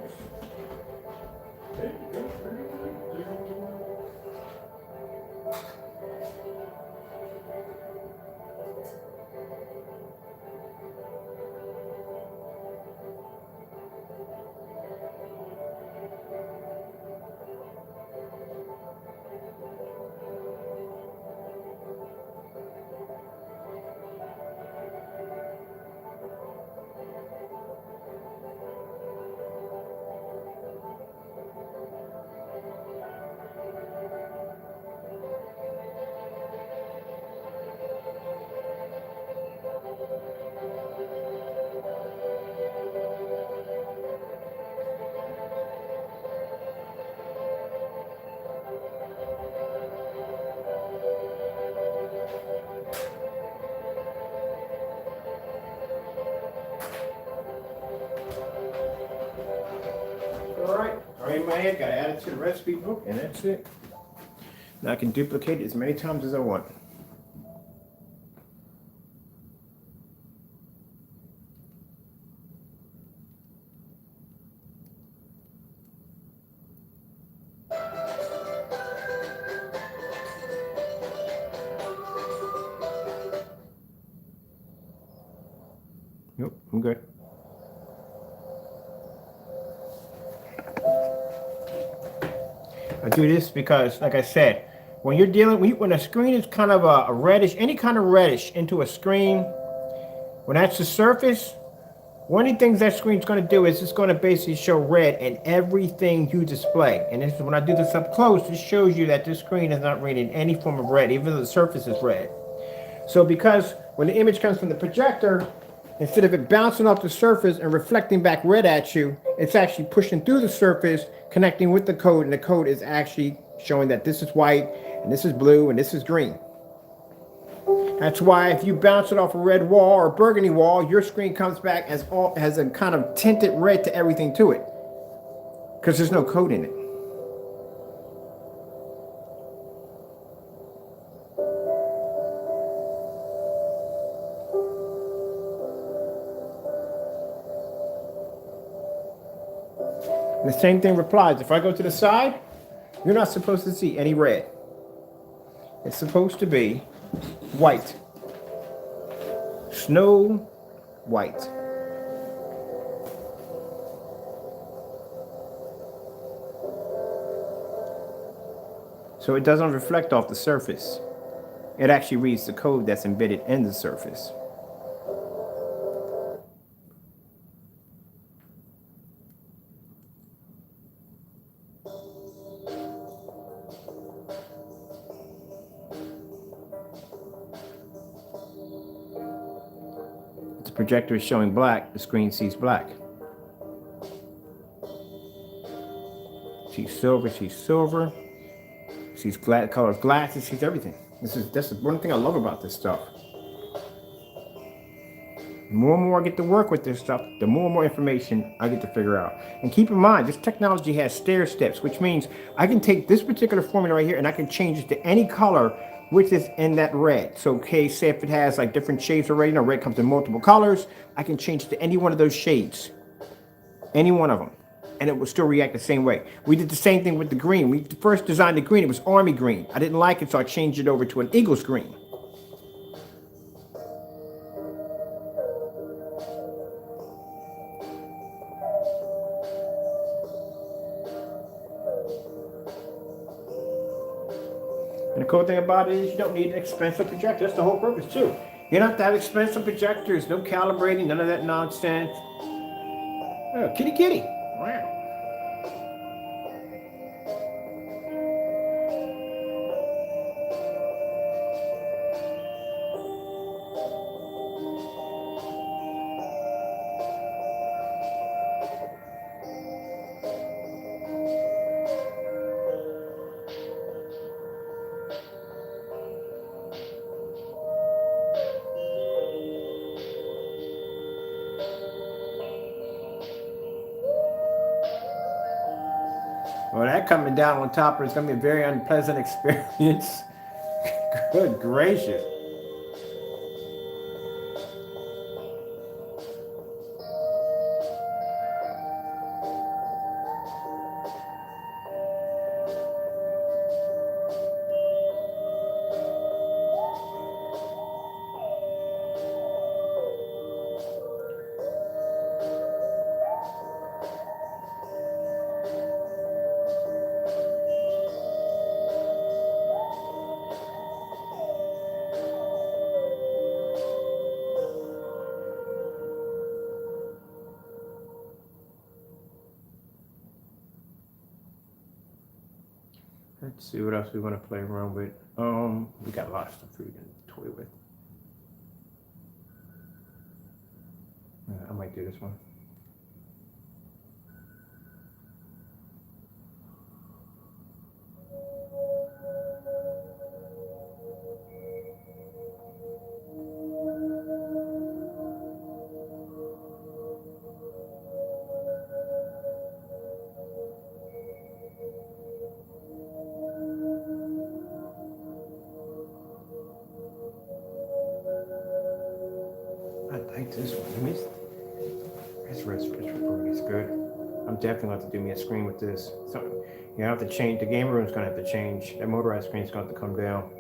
A: Alright, in my head, gotta add it to the recipe book, and that's it. Now I can duplicate it as many times as I want. Nope, I'm good. I do this because, like I said, when you're dealing, when a screen is kind of a reddish, any kind of reddish into a screen, when that's the surface, one of the things that screen's going to do is it's going to basically show red in everything you display. And this is when I do this up close, it shows you that this screen is not reading any form of red, even though the surface is red. So because when the image comes from the projector, instead of it bouncing off the surface and reflecting back red at you, it's actually pushing through the surface, connecting with the code, and the code is actually showing that this is white, and this is blue, and this is green. That's why if you bounce it off a red wall or a burgundy wall, your screen comes back as a kind of tinted red to everything to it, because there's no code in it. And the same thing applies. If I go to the side, you're not supposed to see any red. It's supposed to be white. Snow white. So it doesn't reflect off the surface. It actually reads the code that's embedded in the surface. If the projector is showing black, the screen sees black. Sees silver, sees color of glass, it sees everything. That's the one thing I love about this stuff. The more and more I get to work with this stuff, the more and more information I get to figure out. And keep in mind, this technology has stair steps, which means I can take this particular formula right here and I can change it to any color which is in that red. So, okay, say if it has like different shades already, red comes in multiple colors, I can change it to any one of those shades. Any one of them. And it will still react the same way. We did the same thing with the green. We first designed the green, it was army green. I didn't like it, so I changed it over to an Eagles green. And the cool thing about it is you don't need an expensive projector. That's the whole purpose too. You don't have to have expensive projectors, no calibrating, none of that nonsense. Oh, kitty kitty. Wow. Well, that coming down on top is going to be a very unpleasant experience. Good gracious. Let's see what else we want to play around with. We got a lot of stuff we can toy with. I might do this one. I like this one. This red recording is good. I'm definitely going to have to do me a screen with this. So you have to change. The game room's going to have to change. That motorized screen's going to have to come down.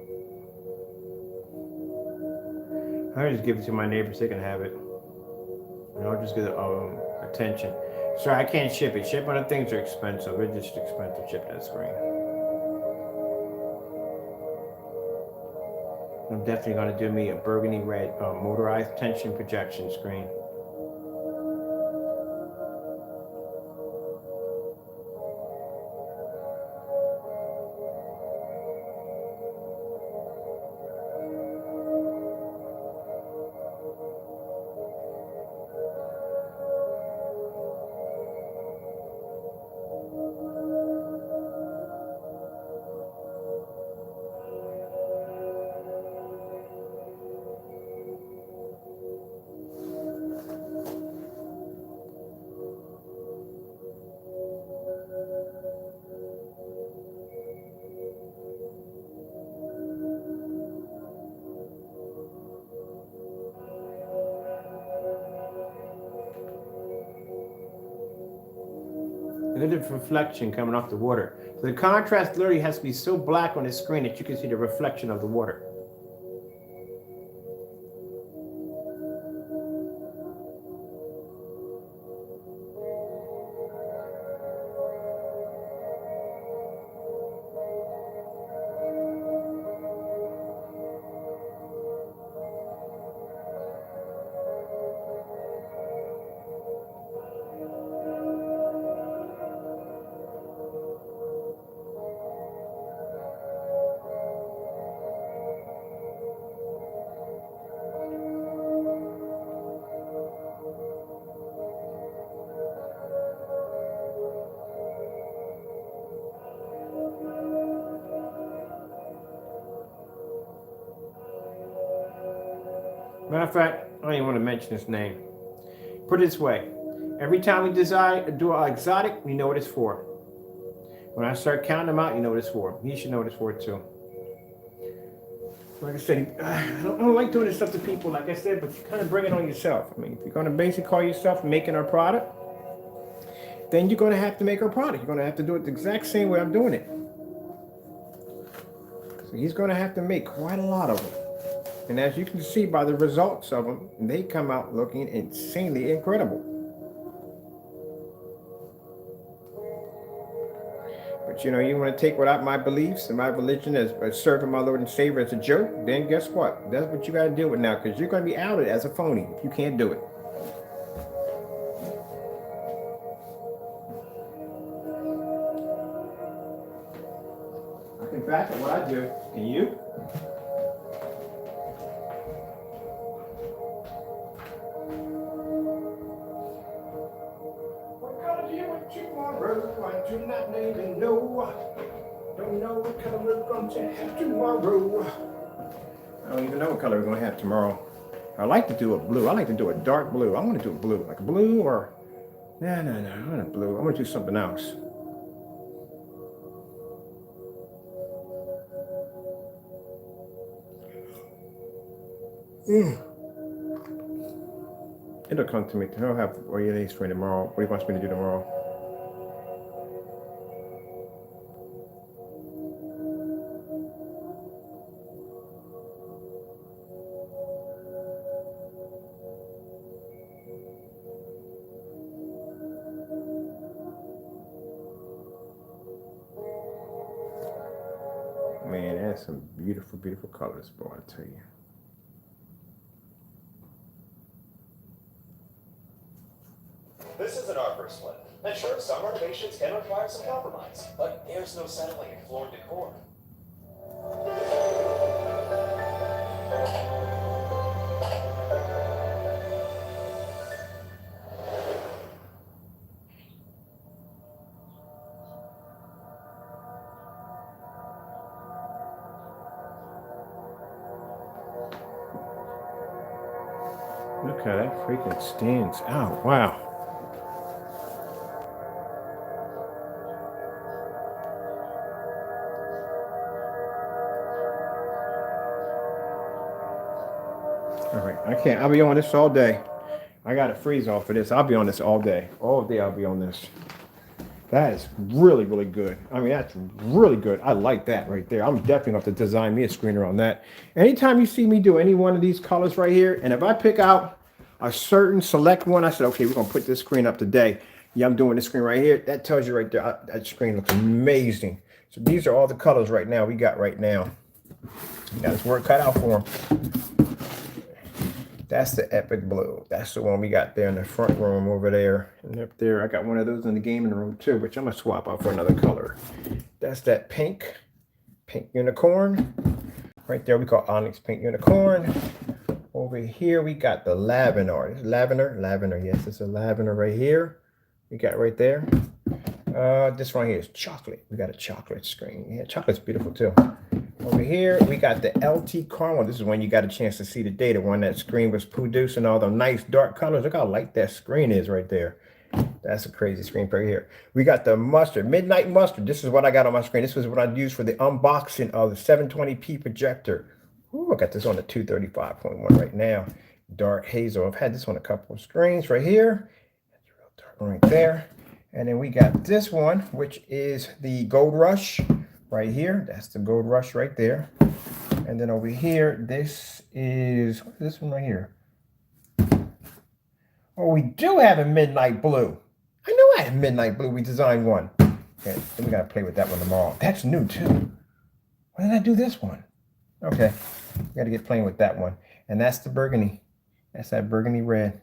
A: I'll just give it to my neighbors. They can have it. And I'll just get attention. Sorry, I can't ship it. Ship other things are expensive. It's just expensive to ship that screen. I'm definitely going to do me a burgundy red motorized tension projection screen. Look at the reflection coming off the water. So the contrast literally has to be so black on the screen that you can see the reflection of the water. Matter of fact, I don't even want to mention his name. Put it this way. Every time we do an exotic, you know what it's for. When I start counting them out, you know what it's for. He should know what it's for too. Like I said, I don't like doing this stuff to people, like I said, but you kind of bring it on yourself. I mean, if you're going to basically call yourself making our product, then you're going to have to make our product. You're going to have to do it the exact same way I'm doing it. So he's going to have to make quite a lot of them. And as you can see by the results of them, they come out looking insanely incredible. But you know, you want to take without my beliefs and my religion as serving my Lord and Savior as a joke, then guess what? That's what you got to deal with now, because you're going to be outed as a phony if you can't do it. I can back up what I do. Can you? Tomorrow, I do not even know. Don't know what color we're going to have tomorrow. I don't even know what color we're going to have tomorrow. I like to do a blue. I like to do a dark blue. I want to do a blue, like a blue or... No, I want a blue. I want to do something else. It'll come to me. He'll have what he needs for tomorrow. What he wants me to do tomorrow. Man, that's some beautiful, beautiful colors, boy, I tell you.
D: This isn't our first one. And sure, some renovations can require some compromise, but there's no settling in floor decor.
A: Look how that freaking stands out. Wow. All right, I'll be on this all day. I got to freeze off of this. I'll be on this all day. All day I'll be on this. That is really, really good. I mean, that's really good. I like that right there. I'm definitely going to design me a screener on that. Anytime you see me do any one of these colors right here, and if I pick out a certain select one, I said, okay, we're going to put this screen up today. Yeah, I'm doing this screen right here. That tells you right there, that screen looks amazing. So these are all the colors right now we got right now. We got this work cut out for them. That's the epic blue. That's the one we got there in the front room over there. And up there, I got one of those in the gaming room too, which I'm gonna swap out for another color. That's that pink unicorn. Right there, we call onyx pink unicorn. Over here, we got the lavender. Lavender, yes, it's a lavender right here. We got right there. This one here is chocolate. We got a chocolate screen. Yeah, chocolate's beautiful too. Over here, we got the LT Caramel. This is when you got a chance to see the data when that screen was producing all the nice dark colors. Look how light that screen is right there. That's a crazy screen right here. We got the mustard, midnight mustard. This is what I got on my screen. This was what I used for the unboxing of the 720p projector. Ooh, I got this on the 235.1 right now. Dark hazel. I've had this on a couple of screens right here. That's real dark one right there. And then we got this one, which is the Gold Rush. Right here, that's the Gold Rush right there. And then over here, this is, what is this one right here? Oh, we do have a midnight blue. I know I have midnight blue. We designed one. Okay, then we gotta play with that one tomorrow. That's new too. Why did I do this one? Okay, we gotta get playing with that one. And that's the burgundy. That's that burgundy red.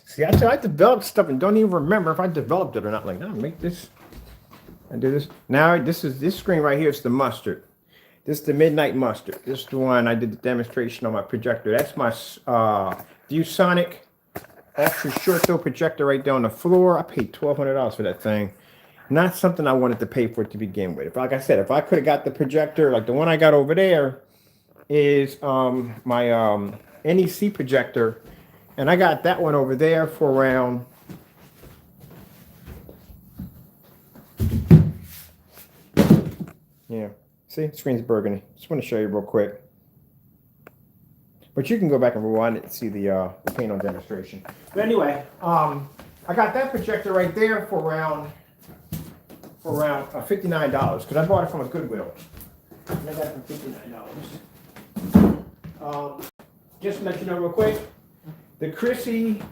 A: See, I developed stuff and don't even remember if I developed it or not. Like, I'll make this and do this. Now, this screen right here is the mustard. This is the midnight mustard. This is the one I did the demonstration on my projector. That's my ViewSonic extra short throw projector right there on the floor. I paid $1,200 for that thing. Not something I wanted to pay for to begin with. Like I said, if I could have got the projector, like the one I got over there is my NEC projector. And I got that one over there for around see, the screen's burgundy. Just want to show you real quick. But you can go back and rewind it and see the paint on demonstration. But anyway, I got that projector right there for around $59 because I bought it from a Goodwill. And I got it for $59. Just to let you know real quick. The Chrissy,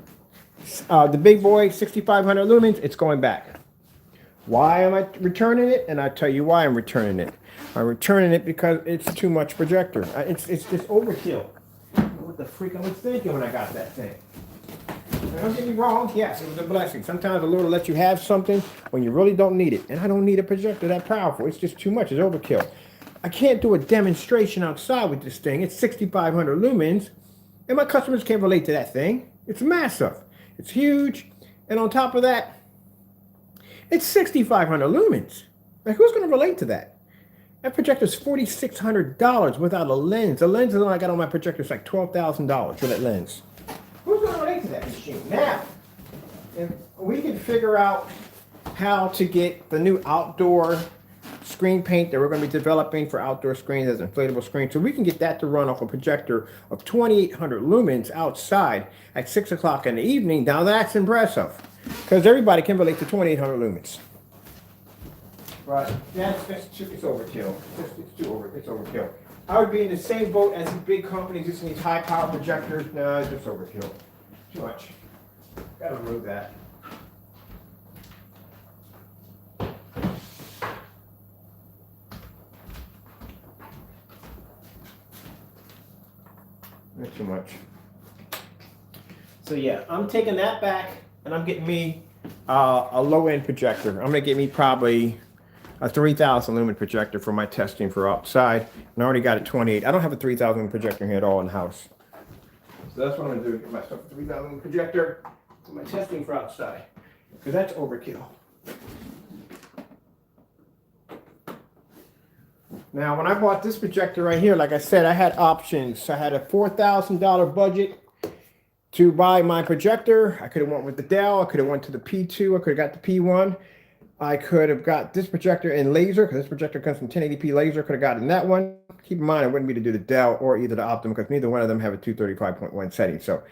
A: the big boy, 6,500 lumens, it's going back. Why am I returning it? And I'll tell you why I'm returning it. I'm returning it because it's too much projector. It's just overkill. What the freak I was thinking when I got that thing. Now, don't get me wrong, yes, it was a blessing. Sometimes the Lord will let you have something when you really don't need it. And I don't need a projector that powerful. It's just too much. It's overkill. I can't do a demonstration outside with this thing. It's 6,500 lumens. And my customers can't relate to that thing. It's massive. It's huge. And on top of that, it's 6,500 lumens. Like, who's going to relate to that? That projector's $4,600 without a lens. The lens that I got on my projector is like $12,000 for that lens. Who's going to relate to that machine? Now, if we can figure out how to get the new outdoor screen paint that we're going to be developing for outdoor screens as inflatable screens. So we can get that to run off a projector of 2,800 lumens outside at 6 o'clock in the evening. Now that's impressive because everybody can relate to 2,800 lumens. But it's overkill. It's overkill. I would be in the same boat as these big companies using these high power projectors. No, it's just overkill. Too much. Gotta remove that. Not too much. So yeah, I'm taking that back and I'm getting me a low-end projector. I'm gonna get me probably a 3,000 lumen projector for my testing for outside. And I already got a 28. I don't have a 3,000 lumen projector here at all in the house. So that's what I'm gonna do, get myself a 3,000 lumen projector for my testing for outside. Because that's overkill. Now, when I bought this projector right here, like I said, I had options. I had a $4,000 budget to buy my projector. I could have went with the Dell. I could have went to the P2. I could have got the P1. I could have got this projector in laser, because this projector comes from 1080p laser. Could have gotten that one. Keep in mind, I wouldn't be to do the Dell or either the Optimum, because neither one of them have a 235.1 setting. So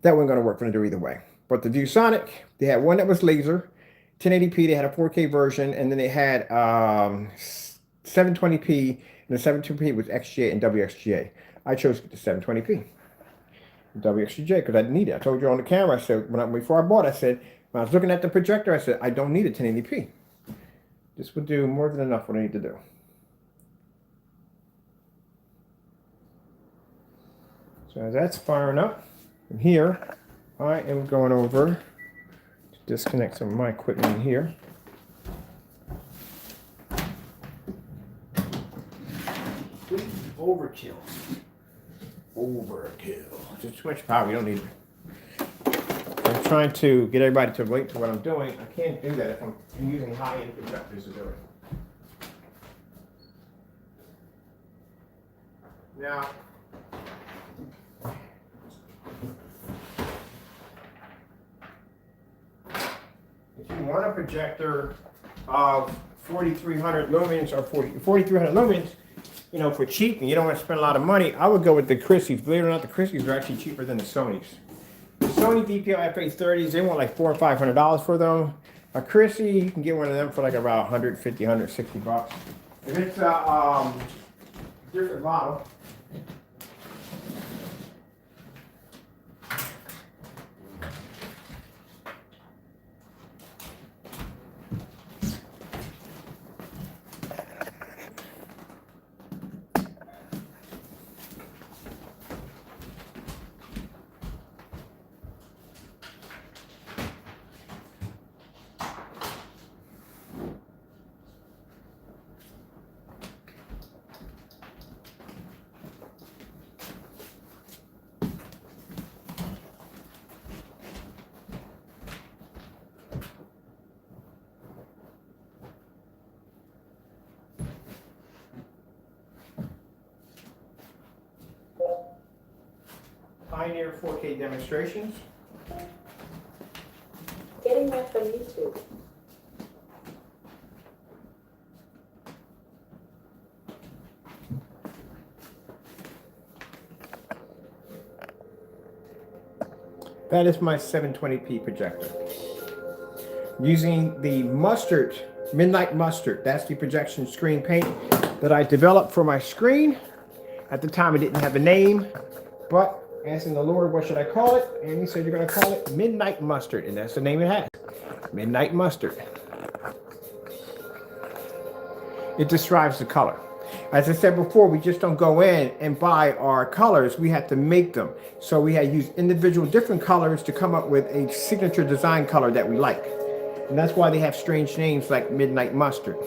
A: that wasn't going to work for them to do either way. But the ViewSonic, they had one that was laser, 1080p. They had a 4K version, and then they had 720p, and the 720p was XGA and WXGA. I chose the 720p, WXGA, because I didn't need it. I told you on the camera, I said, before I bought it, I said, when I was looking at the projector, I said, I don't need a 1080p. This would do more than enough what I need to do. So as that's firing up, from here, I am going over to disconnect some of my equipment here. Overkill. Overkill. Just too much power. You don't need it. I'm trying to get everybody to relate to what I'm doing. I can't do that if I'm using high-end projectors to do it. Now, if you want a projector of 4,300 lumens or 4,300 lumens, you know, for cheap and you don't want to spend a lot of money, I would go with the Christies. Believe it or not, the Christies are actually cheaper than the Sonys. The Sony VPL FA30s, they want like $400 or $500 for them. A Christie, you can get one of them for like about 150, 160 bucks. If it's a different model, Pioneer 4K demonstrations.
B: Getting that from YouTube.
A: That is my 720p projector. Using the Midnight Mustard. That's the projection screen paint that I developed for my screen. At the time, it didn't have a name, but asking the Lord, what should I call it? And he said, you're going to call it Midnight Mustard. And that's the name it has. Midnight Mustard. It describes the color. As I said before, we just don't go in and buy our colors. We have to make them. So we had to use individual different colors to come up with a signature design color that we like. And that's why they have strange names like Midnight Mustard.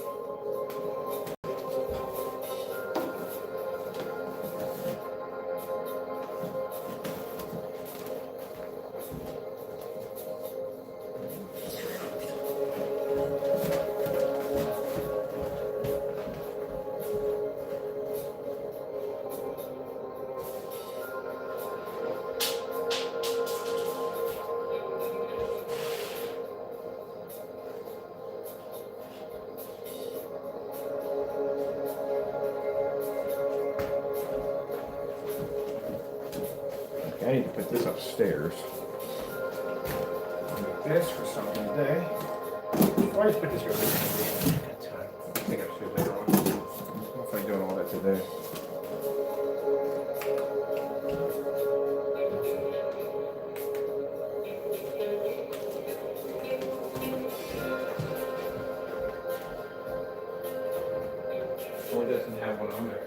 A: Okay, I need to put this upstairs. I'll make this for something today. Why did I put this here? I think I should later on. I'm not doing all that today. Or doesn't have one on there.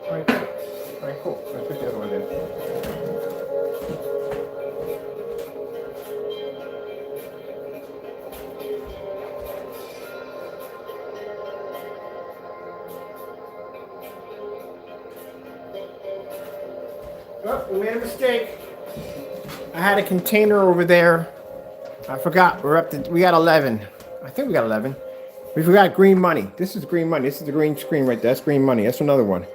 A: Alright, cool. Let's put the other one in. Oh, we made a mistake. I had a container over there. I forgot. We got 11. I think we got 11. We forgot green money. This is green money. This is the green screen right there. That's green money. That's another one.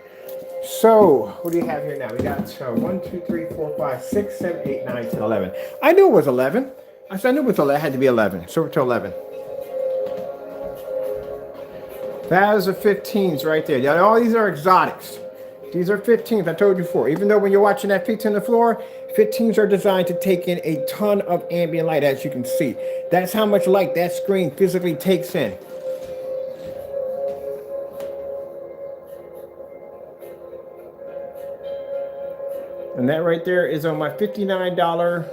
A: So, what do you have here now? We got 1, 2, 3, 4, 5, 6, 7, 8, 9, 10, 11. I knew it was 11. I knew it was 11. It had to be 11. So we're to 11. Those are 15s right there. Now, all these are exotics. These are 15s. I told you before. Even though when you're watching that feet on the floor, 15s are designed to take in a ton of ambient light, as you can see. That's how much light that screen physically takes in. And that right there is on my $59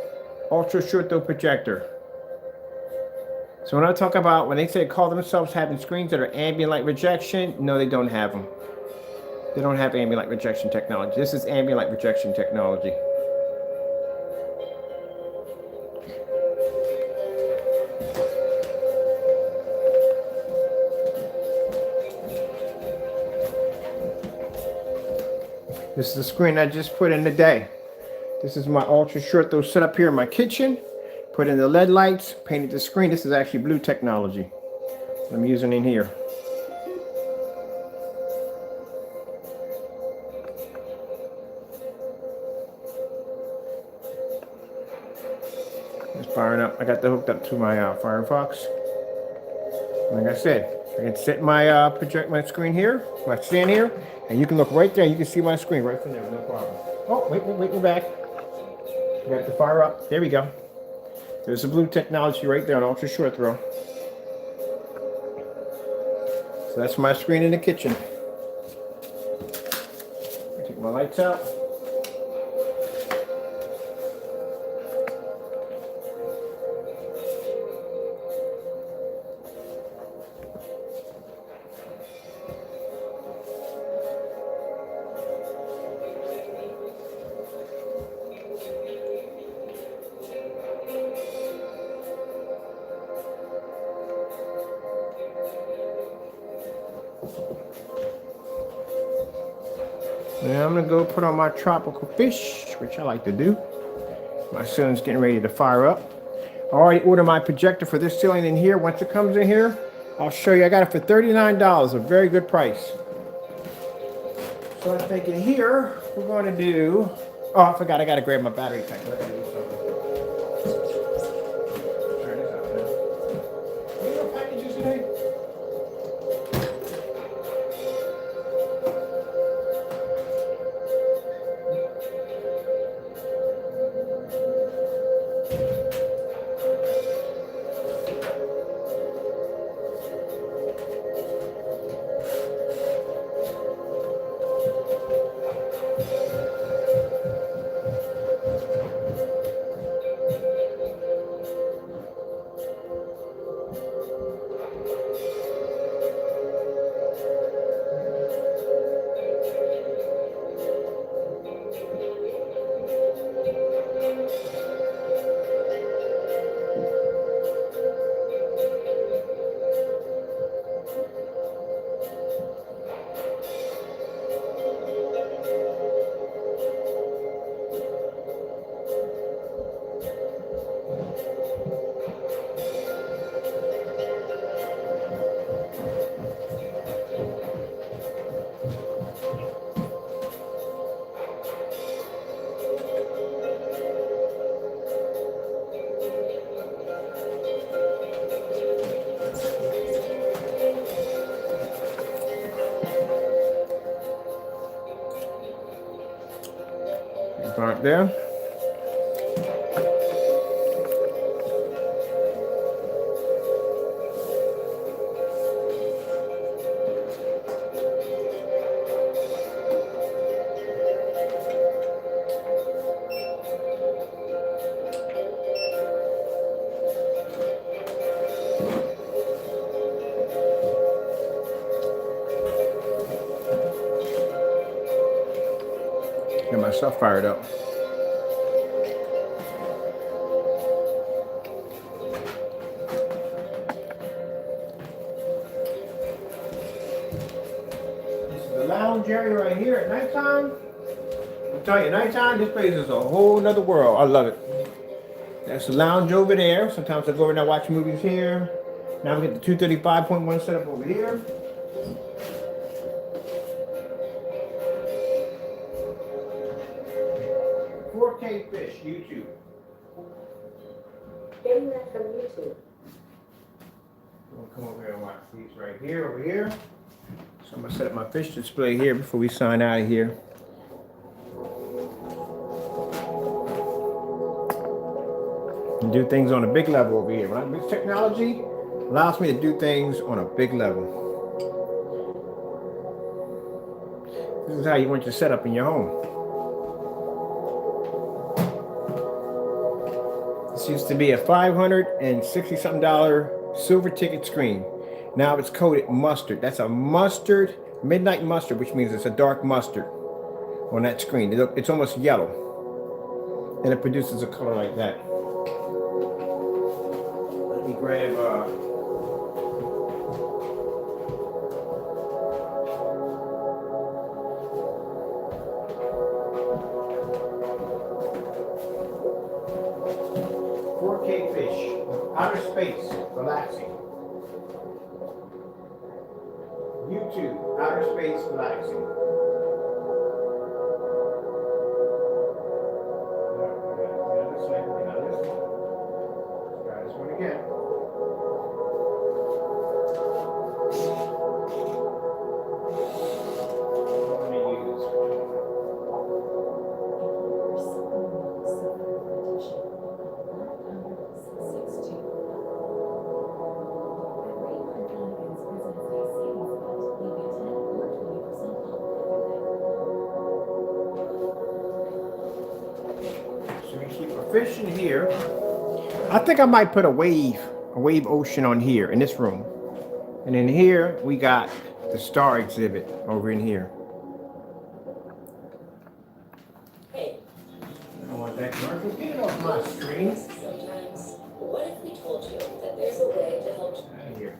A: ultra short throw projector. So when I talk about, when they say call themselves having screens that are ambient light rejection, no, they don't have them. They don't have ambient light rejection technology. This is ambient light rejection technology. This is the screen I just put in today. This is my ultra short throw set up here in my kitchen. Put in the LED lights, painted the screen. This is actually blue technology I'm using in here. It's firing up. I got that hooked up to my Firefox. Like I said, I can set my project my screen here, my stand here, and you can look right there. You can see my screen right from there, no problem. Oh, wait, we're back. I got the fire up. There we go. There's the blue technology right there on ultra short throw. So that's my screen in the kitchen. Take my lights out. Now I'm gonna go put on my tropical fish, which I like to do. My son's getting ready to fire up. I already ordered my projector for this ceiling in here. Once it comes in here, I'll show you. I got it for $39, a very good price. So I think in here we're going to do. Oh, I forgot. I got to grab my battery pack. Let me do something. Turn this out now. Any more packages today? Right there. Get my stuff fired up. This is the lounge area right here at nighttime. I'm telling you, nighttime, this place is a whole nother world. I love it. That's the lounge over there. Sometimes I go over there and watch movies here. Now we get the 235.1 set up over here. Fish, YouTube.
B: Getting that from YouTube.
A: We'll come over here and watch these right here, over here. So I'm gonna set up my fish display here before we sign out of here. And do things on a big level over here. Right? This technology allows me to do things on a big level. This is how you want your setup in your home. This used to be a $560-something silver ticket screen. Now it's coated mustard. That's a mustard, midnight mustard, which means it's a dark mustard on that screen. It's almost yellow. And it produces a color like that. Let me grab 4K fish, outer space, relaxing. YouTube, outer space, relaxing. Let's try this one again. Fish in here. I think I might put a wave ocean on here in this room. And in here, we got the star exhibit over in here.
B: Hey.
A: I don't want that commercial. Get it off my screen.
B: Sometimes, what if we told you that there's a way to help?
A: Out of here.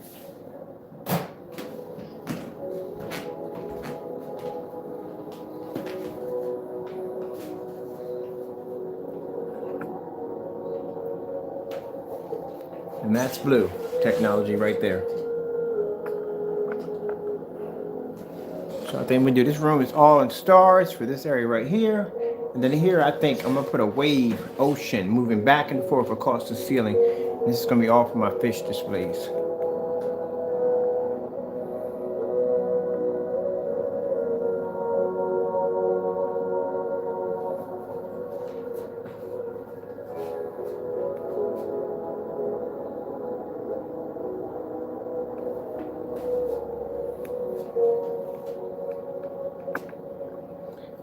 A: And that's blue technology right there. So I think we do this room is all in stars for this area right here. And then here, I think I'm gonna put a wave ocean moving back and forth across the ceiling. This is gonna be all for my fish displays.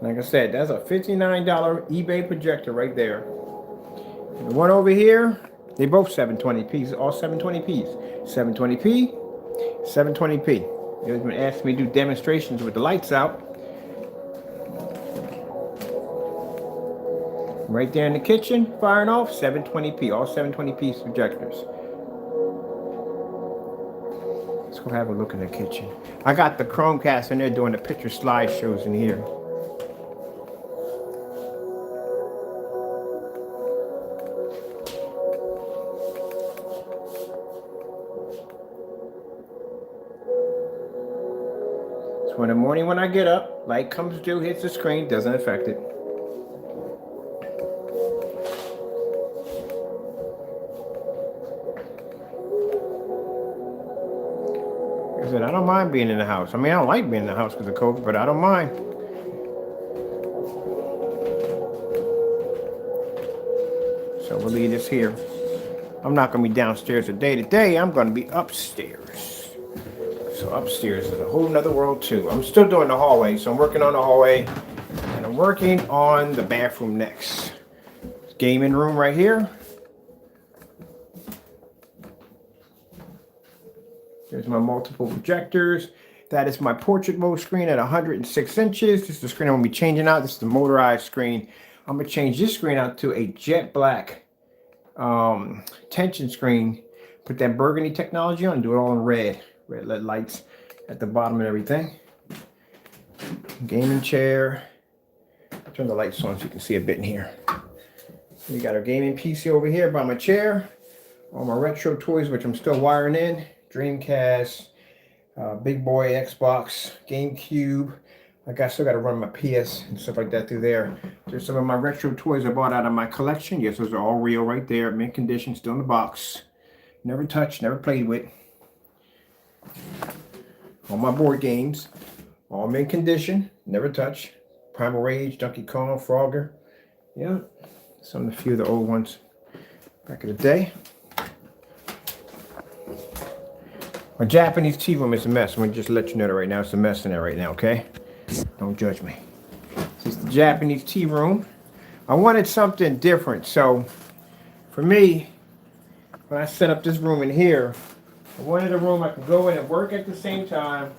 A: Like I said, that's a $59 eBay projector right there. And the one over here, they both 720p's, all 720p's. 720p, 720p. They've been asking me to do demonstrations with the lights out. Right there in the kitchen, firing off, 720p, all 720p projectors. Let's go have a look in the kitchen. I got the Chromecast in there doing the picture slideshows in here. So in the morning when I get up, light comes through, hits the screen, doesn't affect it. Like I said, I don't mind being in the house. I mean, I don't like being in the house because of COVID, but I don't mind. So we'll leave this here. I'm not going to be downstairs today. Today, I'm going to be upstairs. So upstairs is a whole nother world too. I'm still doing the hallway, so I'm working on the hallway. And I'm working on the bathroom next. Gaming room right here. There's my multiple projectors. That is my portrait mode screen at 106 inches. This is the screen I'm going to be changing out. This is the motorized screen. I'm going to change this screen out to a jet black tension screen. Put that burgundy technology on and do it all in red. Red LED lights at the bottom and everything. Gaming chair. I'll turn the lights on so you can see a bit in here. We got our gaming PC over here by my chair. All my retro toys, which I'm still wiring in. Dreamcast, Big Boy, Xbox, GameCube. I still got to run my PS and stuff like that through there. There's some of my retro toys I bought out of my collection. Yes, those are all real right there. Mint condition, still in the box. Never touched, never played with. All my board games, all mint condition, never touched. Primal Rage, Donkey Kong, Frogger. Yeah, some of the few of the old ones back in the day. My Japanese tea room is a mess. I'm going to just let you know that right now. It's a mess in there right now, okay? Don't judge me. This is the Japanese tea room. I wanted something different. So, for me, when I set up this room in here, I wanted a room I could go in and work at the same time,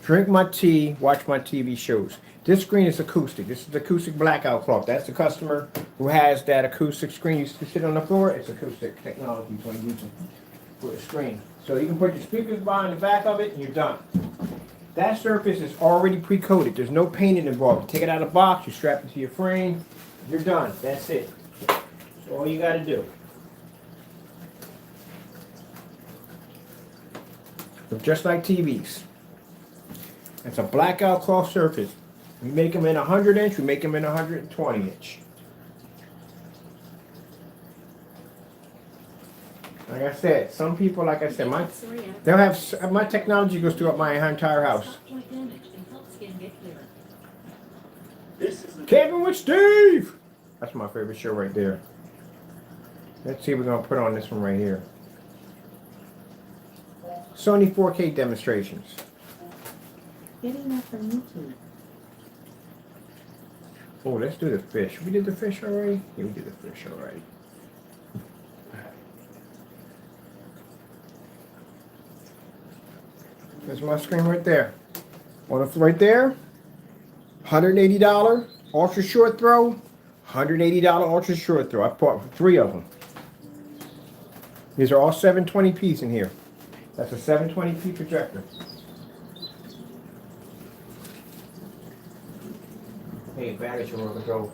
A: drink my tea, watch my TV shows. This screen is acoustic. This is the acoustic blackout cloth. That's the customer who has that acoustic screen. You sit on the floor. It's acoustic technology when you use it for a screen. So you can put your speakers behind the back of it and you're done. That surface is already pre-coated. There's no painting involved. You take it out of the box, you strap it to your frame, you're done. That's it. That's all you got to do. So just like TVs. It's a blackout cloth surface. We make them in 100 inch, we make them in 120 inch. Like I said, some people, like I said, they'll have my technology goes throughout my entire house. Kevin with Steve. That's my favorite show right there. Let's see what we're gonna put on this one right here. Sony 4K demonstrations.
B: Getting that from YouTube.
A: Oh, let's do the fish. We did the fish already? Yeah, we did the fish already. There's my screen right there. On the right there, $180 ultra short throw, $180 ultra short throw. I bought 3 of them. These are all 720p's in here. That's a 720p projector. Hey, batteries are over go.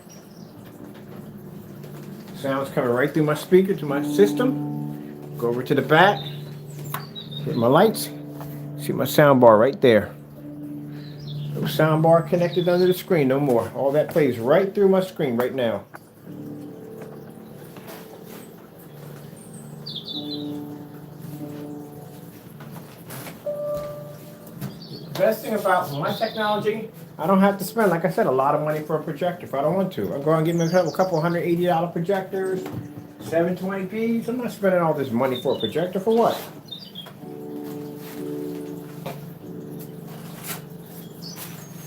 A: Sound's coming right through my speaker to my system. Go over to the back. Hit my lights. See my sound bar right there. sound bar connected under the screen, no more. All that plays right through my screen right now. The best thing about my technology, I don't have to spend, like I said, a lot of money for a projector if I don't want to. I'm going to give myself a couple $180 projectors, 720p's. I'm not spending all this money for a projector for what?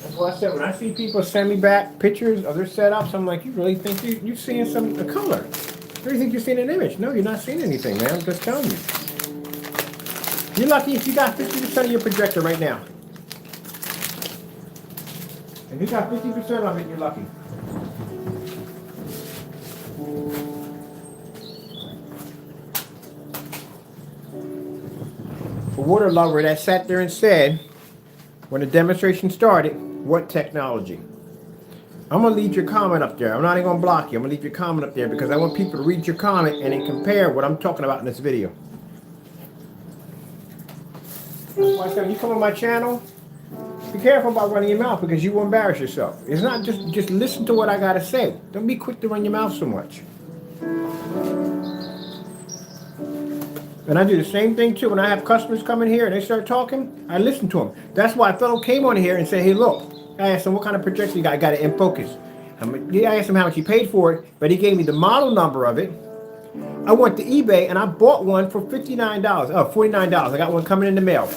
A: That's what I said. When I see people send me back pictures of their setups, I'm like, you really think you're seeing a color? You really think you're seeing an image? No, you're not seeing anything, man. I'm just telling you. You're lucky if you got 50% of your projector right now. If you got 50% of it, you're lucky. A water lover that sat there and said, when the demonstration started, what technology? I'm going to leave your comment up there. I'm not even going to block you. I'm going to leave your comment up there because I want people to read your comment and then compare what I'm talking about in this video. That's why I said when you come on my channel, be careful about running your mouth because you will embarrass yourself. It's not just listen to what I got to say. Don't be quick to run your mouth so much. And I do the same thing too. When I have customers come in here and they start talking, I listen to them. That's why a fellow came on here and said, hey, look, I asked him, what kind of projector you got? I got it in focus. I asked him how much he paid for it, but he gave me the model number of it. I went to eBay and I bought one for $49. $49. I got one coming in the mail,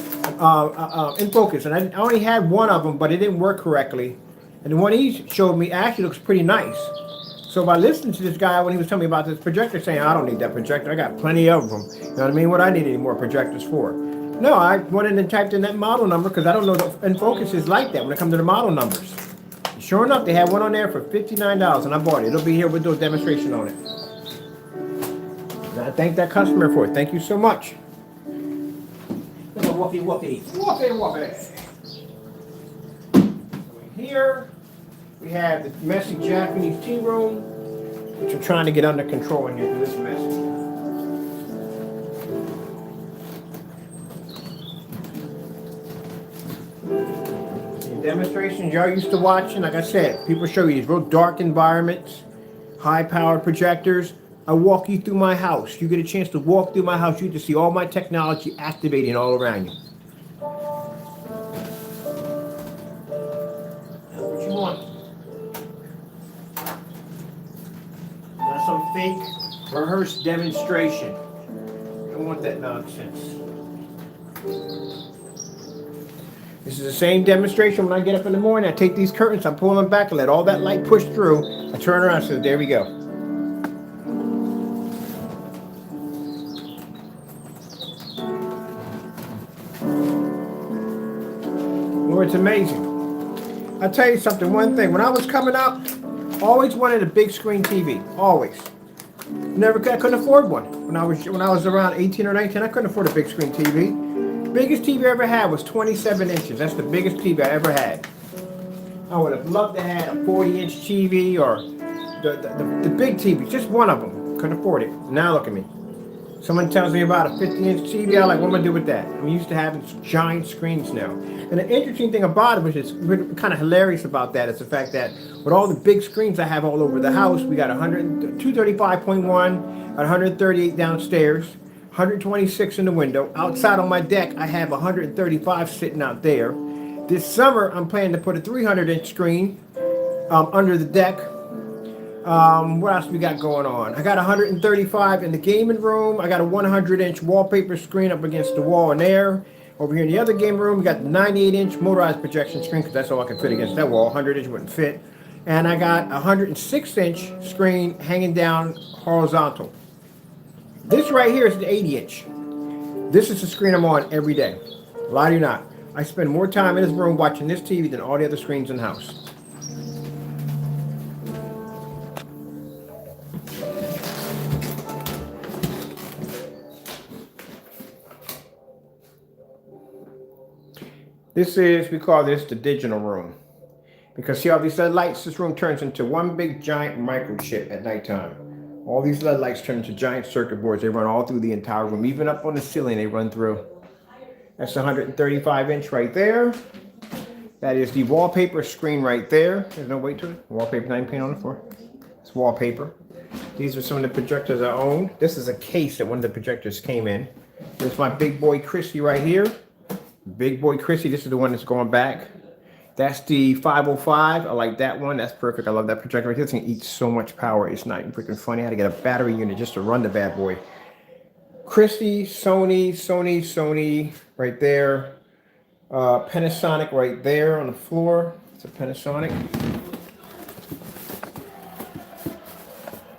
A: in focus. And I only had one of them, but it didn't work correctly. And the one he showed me actually looks pretty nice. So by listening to this guy when he was telling me about this projector, saying, I don't need that projector, I got plenty of them. You know what I mean? What I need any more projectors for? No, I went in and typed in that model number because I don't know the in focus is like that when it comes to the model numbers. Sure enough, they had one on there for $59 and I bought it. It'll be here. We'll do a demonstration on it. And I thank that customer for it. Thank you so much. Woofy, woofy. Woofy, woofy. Here we have the messy Japanese tea room, which I'm trying to get under control and get this messy. The demonstrations y'all used to watching, like I said, people show you these real dark environments, high-powered projectors. I walk you through my house. You get a chance to walk through my house. You get to see all my technology activating all around you. What you want? Not some fake rehearsed demonstration. I don't want that nonsense. This is the same demonstration when I get up in the morning. I take these curtains, I pull them back, and let all that light push through. I turn around and say, there we go. It's amazing. I'll tell you something, one thing. When I was coming up, always wanted a big screen TV. Always. I couldn't afford one. When I was around 18 or 19, I couldn't afford a big screen TV. Biggest TV I ever had was 27 inches. That's the biggest TV I ever had. I would have loved to have a 40-inch TV or the big TV. Just one of them. Couldn't afford it. Now look at me. Someone tells me about a 50-inch TV, I'm like, what am I going to do with that? I'm used to having giant screens now. And the interesting thing about it, which is kind of hilarious about that, is the fact that with all the big screens I have all over the house, we got 235.1, 138 downstairs, 126 in the window. Outside on my deck, I have 135 sitting out there. This summer, I'm planning to put a 300-inch screen under the deck. What else we got going on? I got 135 in the gaming room. I got a 100-inch wallpaper screen up against the wall in there. Over here in the other game room, we got the 98-inch motorized projection screen because that's all I can fit against that wall. 100-inch wouldn't fit. And I got a 106-inch screen hanging down horizontal. This right here is the 80-inch. This is the screen I'm on every day. Lie to you not. I spend more time in this room watching this TV than all the other screens in the house. We call this the digital room. Because see all these LED lights, this room turns into one big giant microchip at nighttime. All these LED lights turn into giant circuit boards. They run all through the entire room. Even up on the ceiling, they run through. That's the 135-inch right there. That is the wallpaper screen right there. There's no weight to it. Wallpaper, not even paint on the floor. It's wallpaper. These are some of the projectors I own. This is a case that one of the projectors came in. There's my big boy Christy right here. Big boy Christy, this is the one that's going back. That's the 505. I like that one. That's perfect. I love that projector right here. This thing eats so much power. It's not even freaking funny. I had to get a battery unit just to run the bad boy. Christy, Sony right there. Panasonic right there on the floor. It's a Panasonic.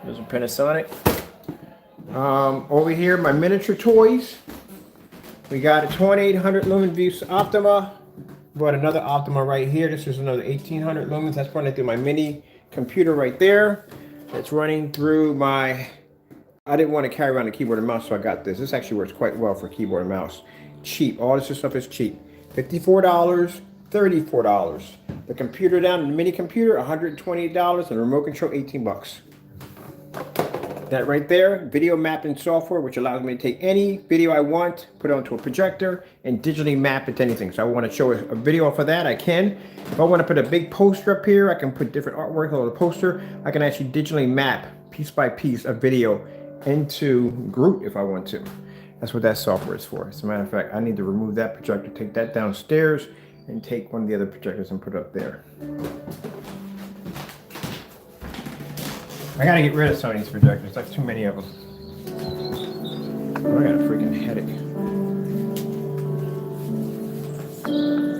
A: There's a Panasonic. Over here, my miniature toys. We got a 2800 lumen Vuse Optima. Bought another Optima right here. This is another 1800 lumens. That's running through my mini computer right there. It's running through my... I didn't want to carry around a keyboard and mouse, so I got this. This actually works quite well for keyboard and mouse. Cheap. All this stuff is cheap. $54, $34. The computer down, the mini computer, $128, and the remote control, 18 bucks. That right there, video mapping software, which allows me to take any video I want, put it onto a projector, and digitally map it to anything. So I want to show a video for that, I can. If I want to put a big poster up here, I can put different artwork on the poster. I can actually digitally map piece by piece a video into Groot if I want to. That's what that software is for. As a matter of fact, I need to remove that projector, take that downstairs, and take one of the other projectors and put it up there. I gotta get rid of some of these projectors. That's too many of them. Oh, I got a freaking headache.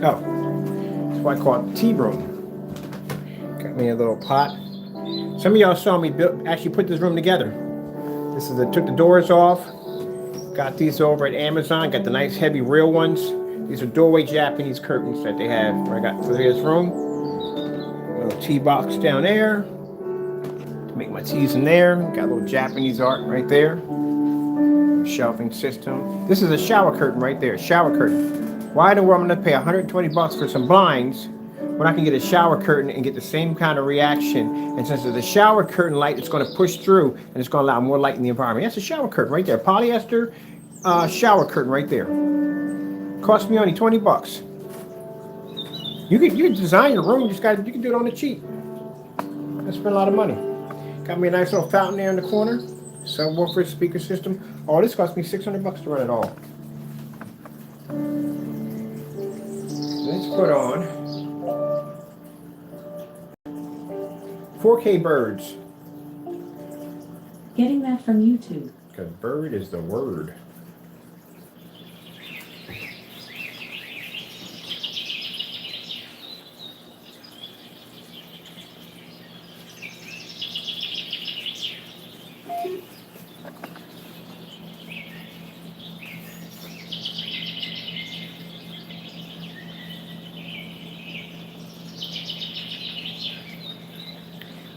A: Oh, that's why I call it the tea room. Got me a little pot. Some of y'all saw me actually put this room together. This is took the doors off. Got these over at Amazon. Got the nice heavy real ones. These are doorway Japanese curtains that they have. I got for this room. A little tea box down there. Make my teas in there. Got a little Japanese art right there. Shelving system. This is a shower curtain right there. Shower curtain. Why in the world I'm gonna pay 120 bucks for some blinds when I can get a shower curtain and get the same kind of reaction? And since it's a shower curtain light, it's gonna push through and it's gonna allow more light in the environment. That's a shower curtain right there. Polyester shower curtain right there. Cost me only 20 bucks. You can design your room. You can do it on the cheap. I spend a lot of money. Got me a nice little fountain there in the corner. Subwoofer speaker system. Oh, this cost me 600 bucks to run it all. Let's put on 4K birds.
E: Getting that from YouTube.
A: Because bird is the word.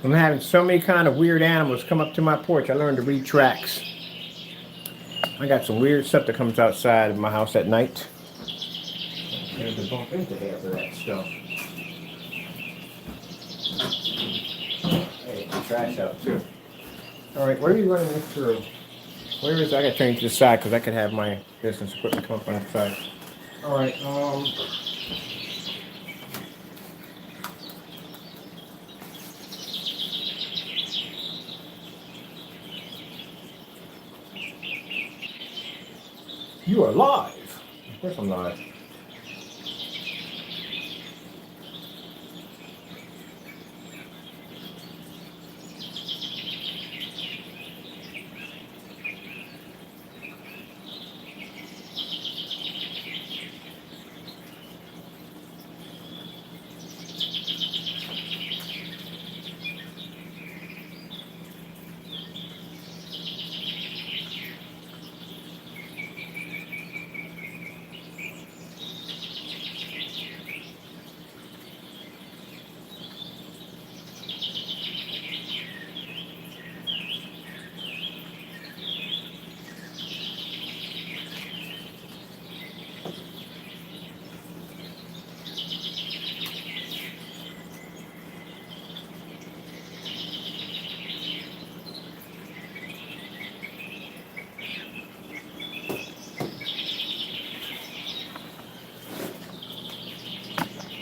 A: I'm having so many kind of weird animals come up to my porch. I learned to read tracks. I got some weird stuff that comes outside of my house at night. I have to bump into half of that stuff. Hey, the trash out too. All right, where are you running this through? Where is it? I got to turn it to the side because I could have my business equipment come up on the side. All right. You are live. Of course I'm live.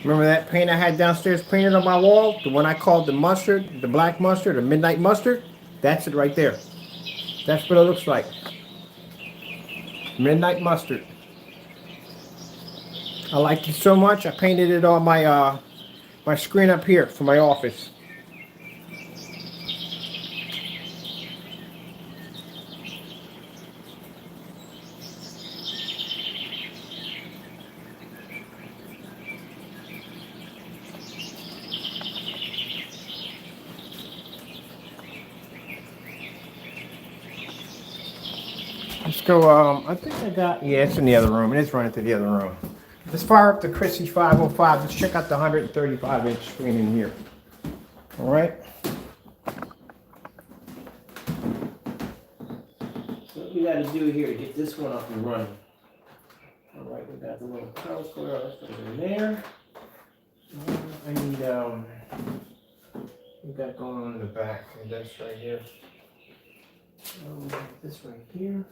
A: Remember that paint I had downstairs painted on my wall? The one I called the mustard, the black mustard, or midnight mustard? That's it right there. That's what it looks like. Midnight mustard. I liked it so much, I painted it on my my screen up here for my office. Let's go, I think I got, yeah, it's in the other room. It is running to the other room. Let's fire up the Chrissy 505. Let's check out the 135-inch screen in here. All right. So what we got to do here to get this one up and running. All right, we got the little power cord. Let's put it in there. I need, we got going on in the back. And that's right here. This right here.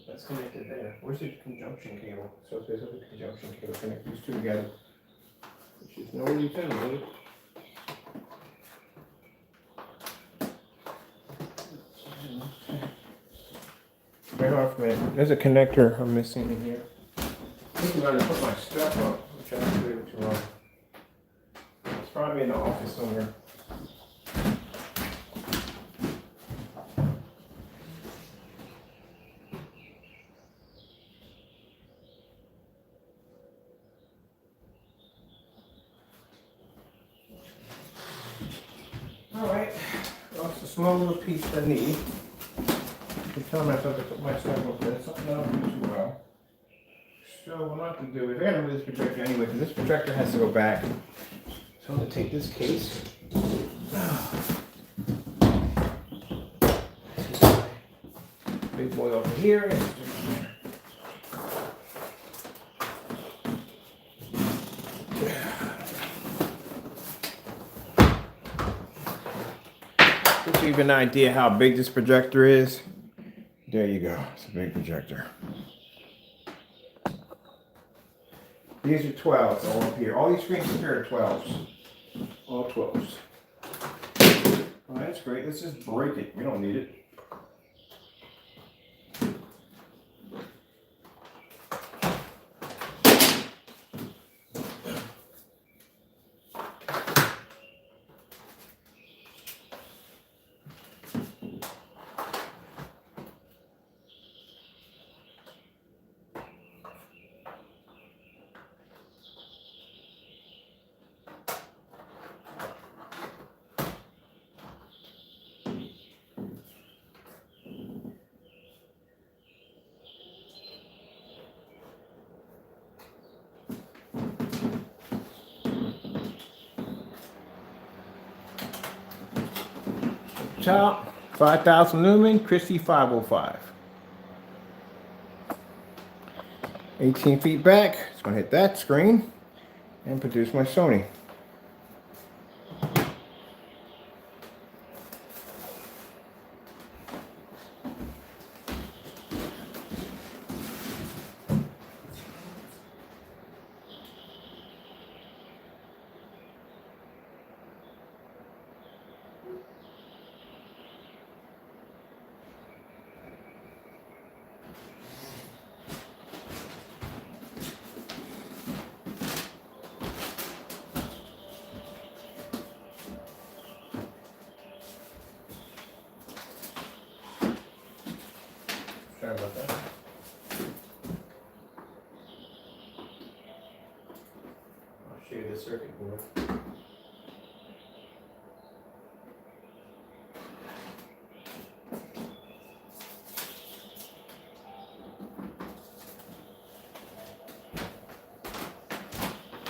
A: That's connected there. Where's the conjunction cable? So if there's a conjunction cable, connect these two together. Which is no utility. Right off, man. There's a connector I'm missing in here. I think I'm going to put my stuff up, which I have to do to it's probably in the office somewhere. Alright, well, it's a small little piece I need. I can tell myself to put my stuff up there. It's something I don't do too well. So what I'm going to do is, I got to move this projector anyway, because this projector has to go back. So I'm going to take this case. Big boy over here. And stick it there. Gives you even an idea how big this projector is. There you go. It's a big projector. These are 12s all up here. All these screens up here are 12s. All 12s. Well, that's great. Let's just break it. We don't need it. Top 5,000 lumen, Christie 505. 18 feet back, it's going to hit that screen and produce my Sony. Sorry about that. I'll show you the circuit board.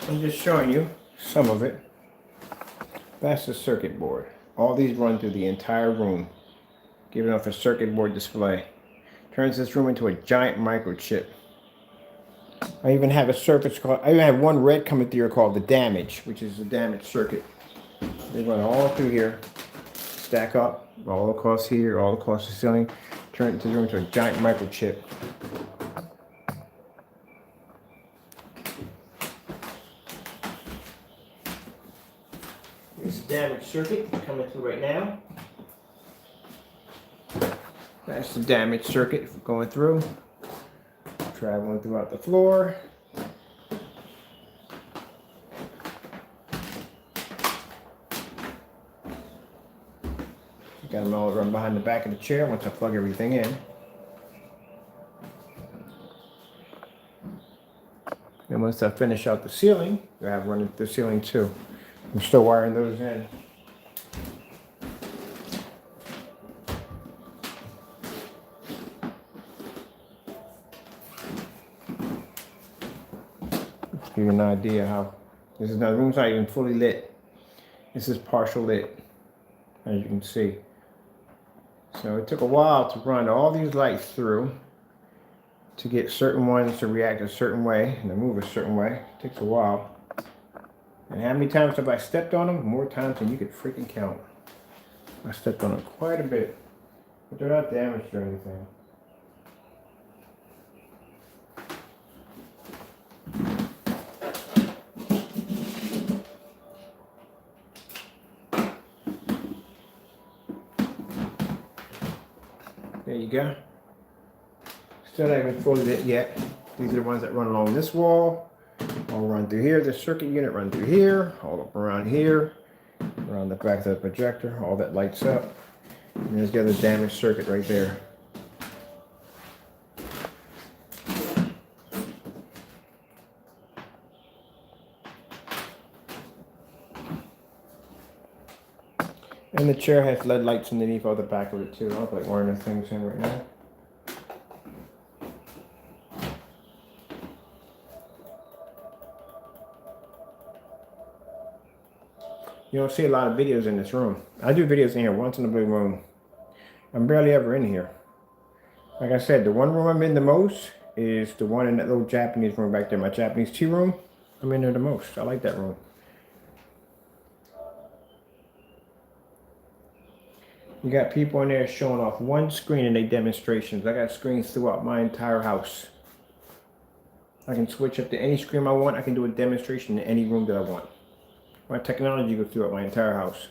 A: I'm just showing you some of it. That's the circuit board. All these run through the entire room, giving off a circuit board display. Turns this room into a giant microchip. I even have a surface called, I even have one red coming through here called the damage, which is the damage circuit. They run all through here, stack up, all across here, all across the ceiling, turn the room into a giant microchip. Here's the damaged circuit coming through right now. That's the damaged circuit going through, traveling throughout the floor. Got them all run behind the back of the chair once I plug everything in. And once I finish out the ceiling, I have running the ceiling too. I'm still wiring those in. Just give you an idea how this is not, the room's not even fully lit. This is partial lit, as you can see. So it took a while to run all these lights through to get certain ones to react a certain way and to move a certain way. It takes a while. And how many times have I stepped on them? More times than you could freaking count. I stepped on them quite a bit, but they're not damaged or anything. There you go. Still not even fully lit yet. These are the ones that run along this wall. All run through here. The circuit unit run through here. All up around here. Around the back of the projector. All that lights up. And there's the other damaged circuit right there. And the chair has LED lights underneath all the back of it too. I look like wearing the things in right now. You don't see a lot of videos in this room. I do videos in here once in a blue moon. I'm barely ever in here. Like I said, the one room I'm in the most is the one in that little Japanese room back there, my Japanese tea room. I'm in there the most. I like that room. You got people in there showing off one screen in their demonstrations. I got screens throughout my entire house. I can switch up to any screen I want. I can do a demonstration in any room that I want. My technology goes throughout my entire house.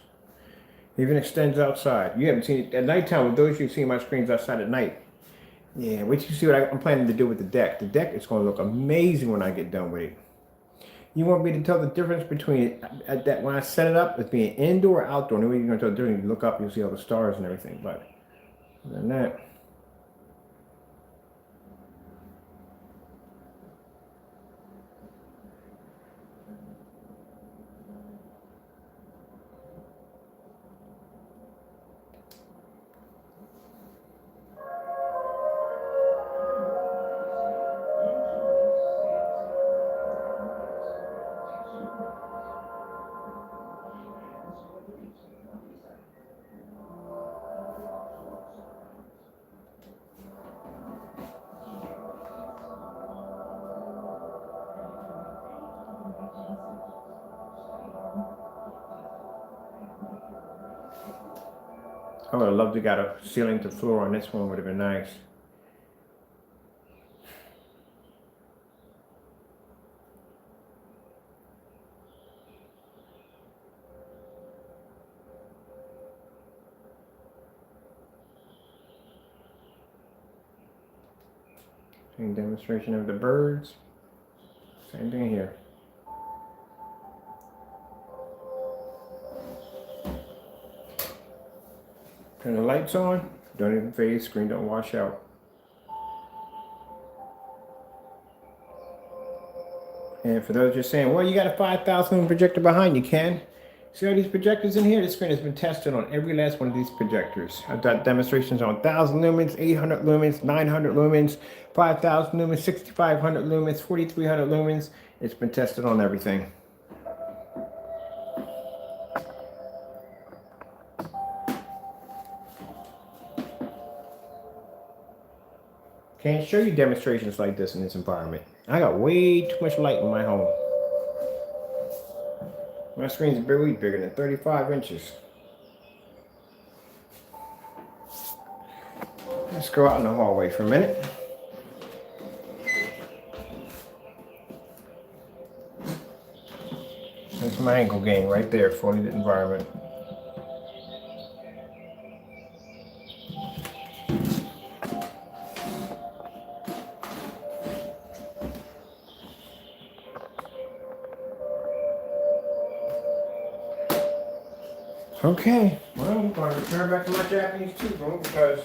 A: It even extends outside. You haven't seen it at nighttime. With those you've seen my screens outside at night. Yeah, wait till you see what I'm planning to do with the deck. The deck is going to look amazing when I get done with it. You want me to tell the difference between that when I set it up as being indoor or outdoor? The way you're going to tell the difference, you look up, you'll see all the stars and everything. But other than that. I would have loved to got a ceiling to floor on this one. Would have been nice. Same demonstration of the birds. Same thing here. Turn the lights on, don't even fade, screen don't wash out. And for those just saying, well, you got a 5,000 lumen projector behind you, Ken. See all these projectors in here? This screen has been tested on every last one of these projectors. I've got demonstrations on 1,000 lumens, 800 lumens, 900 lumens, 5,000 lumens, 6,500 lumens, 4,300 lumens. It's been tested on everything. Can't show you demonstrations like this in this environment. I got way too much light in my home. My screen's barely bigger than 35 inches. Let's go out in the hallway for a minute. That's my angle gain right there, fully lit environment. Okay, well, I'm going to return back to my Japanese tea room because,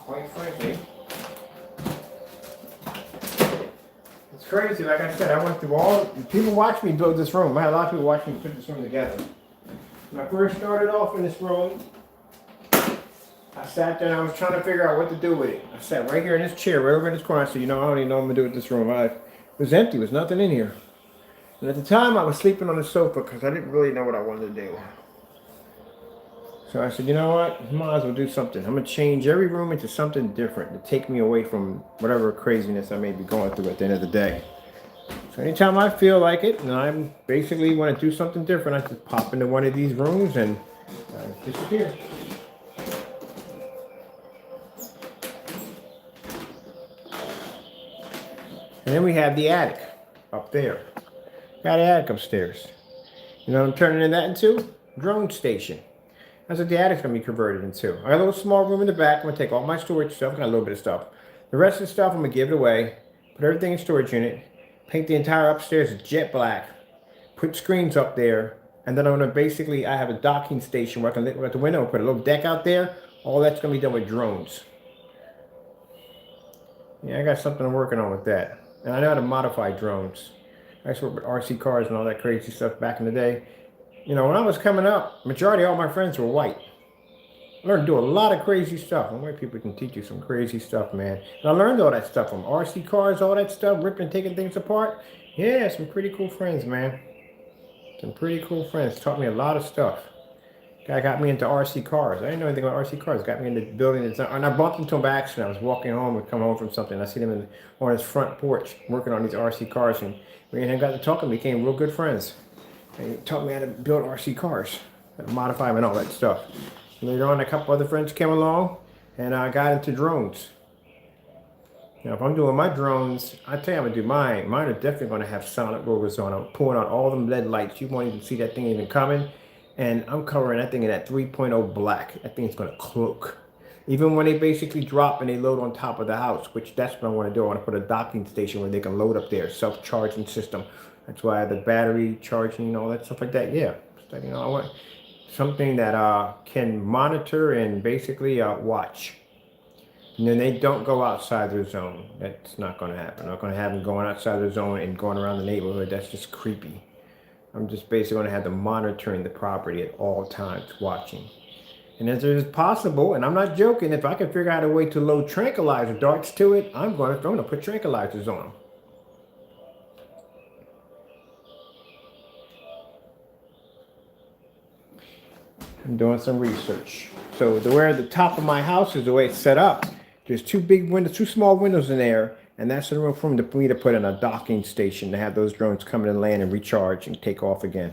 A: quite frankly, it's crazy. Like I said, I went through all, people watched me build this room. I had a lot of people watching me put this room together. When I first started off in this room, I sat there and I was trying to figure out what to do with it. I sat right here in this chair, right over in this corner. I said, you know, I don't even know what I'm going to do with this room. It was empty. There was nothing in here. And at the time, I was sleeping on the sofa because I didn't really know what I wanted to do. So I said, you know what? I might as well do something. I'm going to change every room into something different to take me away from whatever craziness I may be going through at the end of the day. So anytime I feel like it, and I basically want to do something different, I just pop into one of these rooms and disappear. And then we have the attic up there. Got an attic upstairs. You know what I'm turning that into? Drone station. That's what the attic's going to be converted into. I got a little small room in the back. I'm going to take all my storage stuff. Got a little bit of stuff. The rest of the stuff I'm going to give it away. Put everything in storage unit. Paint the entire upstairs jet black. Put screens up there. And then I'm going to basically, I have a docking station where I can look at the window, put a little deck out there. All that's going to be done with drones. Yeah, I got something I'm working on with that. And I know how to modify drones. I used to work with RC cars and all that crazy stuff back in the day. You know, when I was coming up, majority of all my friends were white. I learned to do a lot of crazy stuff. And white people can teach you some crazy stuff, man. And I learned all that stuff from RC cars, all that stuff, ripping, taking things apart. Yeah, some pretty cool friends, man. Some pretty cool friends. Taught me a lot of stuff. Guy got me into RC cars. I didn't know anything about RC cars. Got me into building design. And I bumped into him by accident. I was walking home and come home from something. I see him on his front porch working on these RC cars. And we and him got to talking. We became real good friends. And he taught me how to build RC cars, how to modify them and all that stuff. And later on, a couple other friends came along, and I got into drones. Now, if I'm doing my drones, I tell you I'm going to do mine. Mine are definitely going to have solid rotors on them. I'm pulling out all them LED lights. You won't even see that thing even coming. And I'm covering that thing in that 3.0 black. That thing's going to cloak. Even when they basically drop and they load on top of the house, which that's what I want to do. I want to put a docking station where they can load up there, self-charging system. That's why I have the battery charging and all that stuff like that. Yeah, so, you know, I want something that can monitor and basically watch. And then they don't go outside their zone. That's not going to happen. I'm not going to have them going outside their zone and going around the neighborhood. That's just creepy. I'm just basically going to have them monitoring the property at all times, watching. And as it is possible, and I'm not joking, if I can figure out a way to load tranquilizer darts to it, I'm going to put tranquilizers on them. I'm doing some research. So where the top of my house is, the way it's set up, there's two big windows, two small windows in there, and that's the room for me to put in a docking station to have those drones come in and land and recharge and take off again.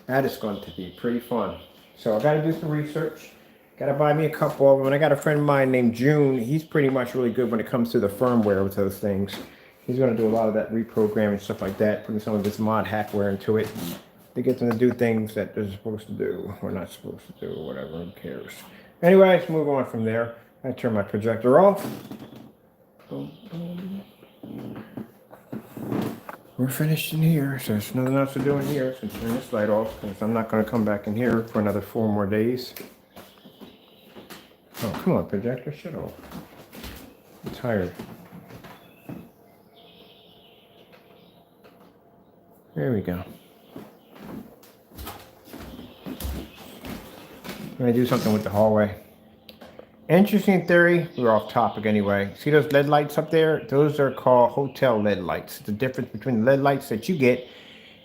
A: That is going to be pretty fun. So I got to do some research. Got to buy me a couple of them. And I got a friend of mine named June. He's pretty much really good when it comes to the firmware with those things. He's going to do a lot of that reprogramming, stuff like that, putting some of this mod hackware into it to get them to do things that they're supposed to do or not supposed to do or whatever. Who cares? Anyway, let's move on from there. I turn my projector off. Boom, boom. We're finished in here, so there's nothing else to do in here. So turn this light off because I'm not going to come back in here for another 4 more days. Oh, come on, projector, shut off. I'm tired. There we go. I'm going to do something with the hallway. Interesting theory. We're off topic anyway. See those LED lights up there? Those are called hotel LED lights. The difference between the LED lights that you get,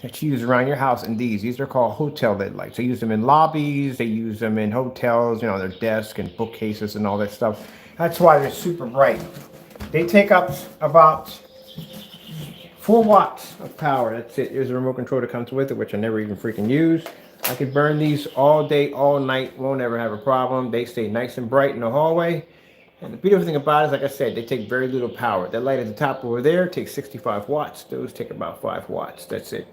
A: that you use around your house, and these are called hotel LED lights. They use them in lobbies. They use them in hotels, you know, their desks and bookcases and all that stuff. That's why they're super bright. They take up about 4 watts of power. That's it. There's a remote control that comes with it, which I never even freaking use. I could burn these all day, all night, won't ever have a problem. They stay nice and bright in the hallway. And the beautiful thing about it is, like I said, they take very little power. That light at the top over there takes 65 watts. Those take about 5 watts. That's it.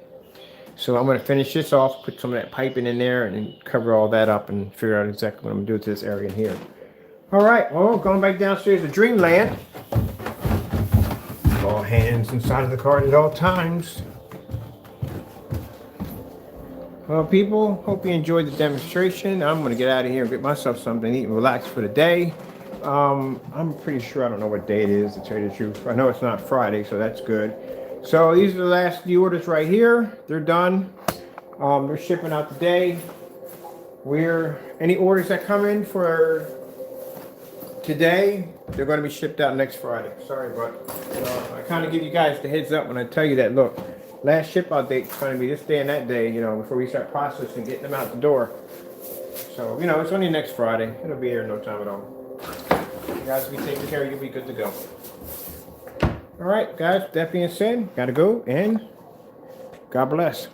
A: So I'm going to finish this off, put some of that piping in there, and then cover all that up and figure out exactly what I'm going to do to this area in here. All right, well, going back downstairs to Dreamland. All hands inside of the car at all times. Well, people, hope you enjoyed the demonstration. I'm going to get out of here and get myself something to eat and relax for the day. I'm pretty sure I don't know what day it is, to tell you the truth. I know it's not Friday, so that's good. So these are the last few orders right here. They're done. They're shipping out today. Any orders that come in for today, they're going to be shipped out next Friday. Sorry, but I kind of give you guys the heads up when I tell you that, look, last ship out date is going to be this day and that day, before we start processing, getting them out the door. So, it's only next Friday. It'll be here in no time at all. You guys be taken care of, you'll be good to go. All right, guys, that being said, gotta go, and God bless.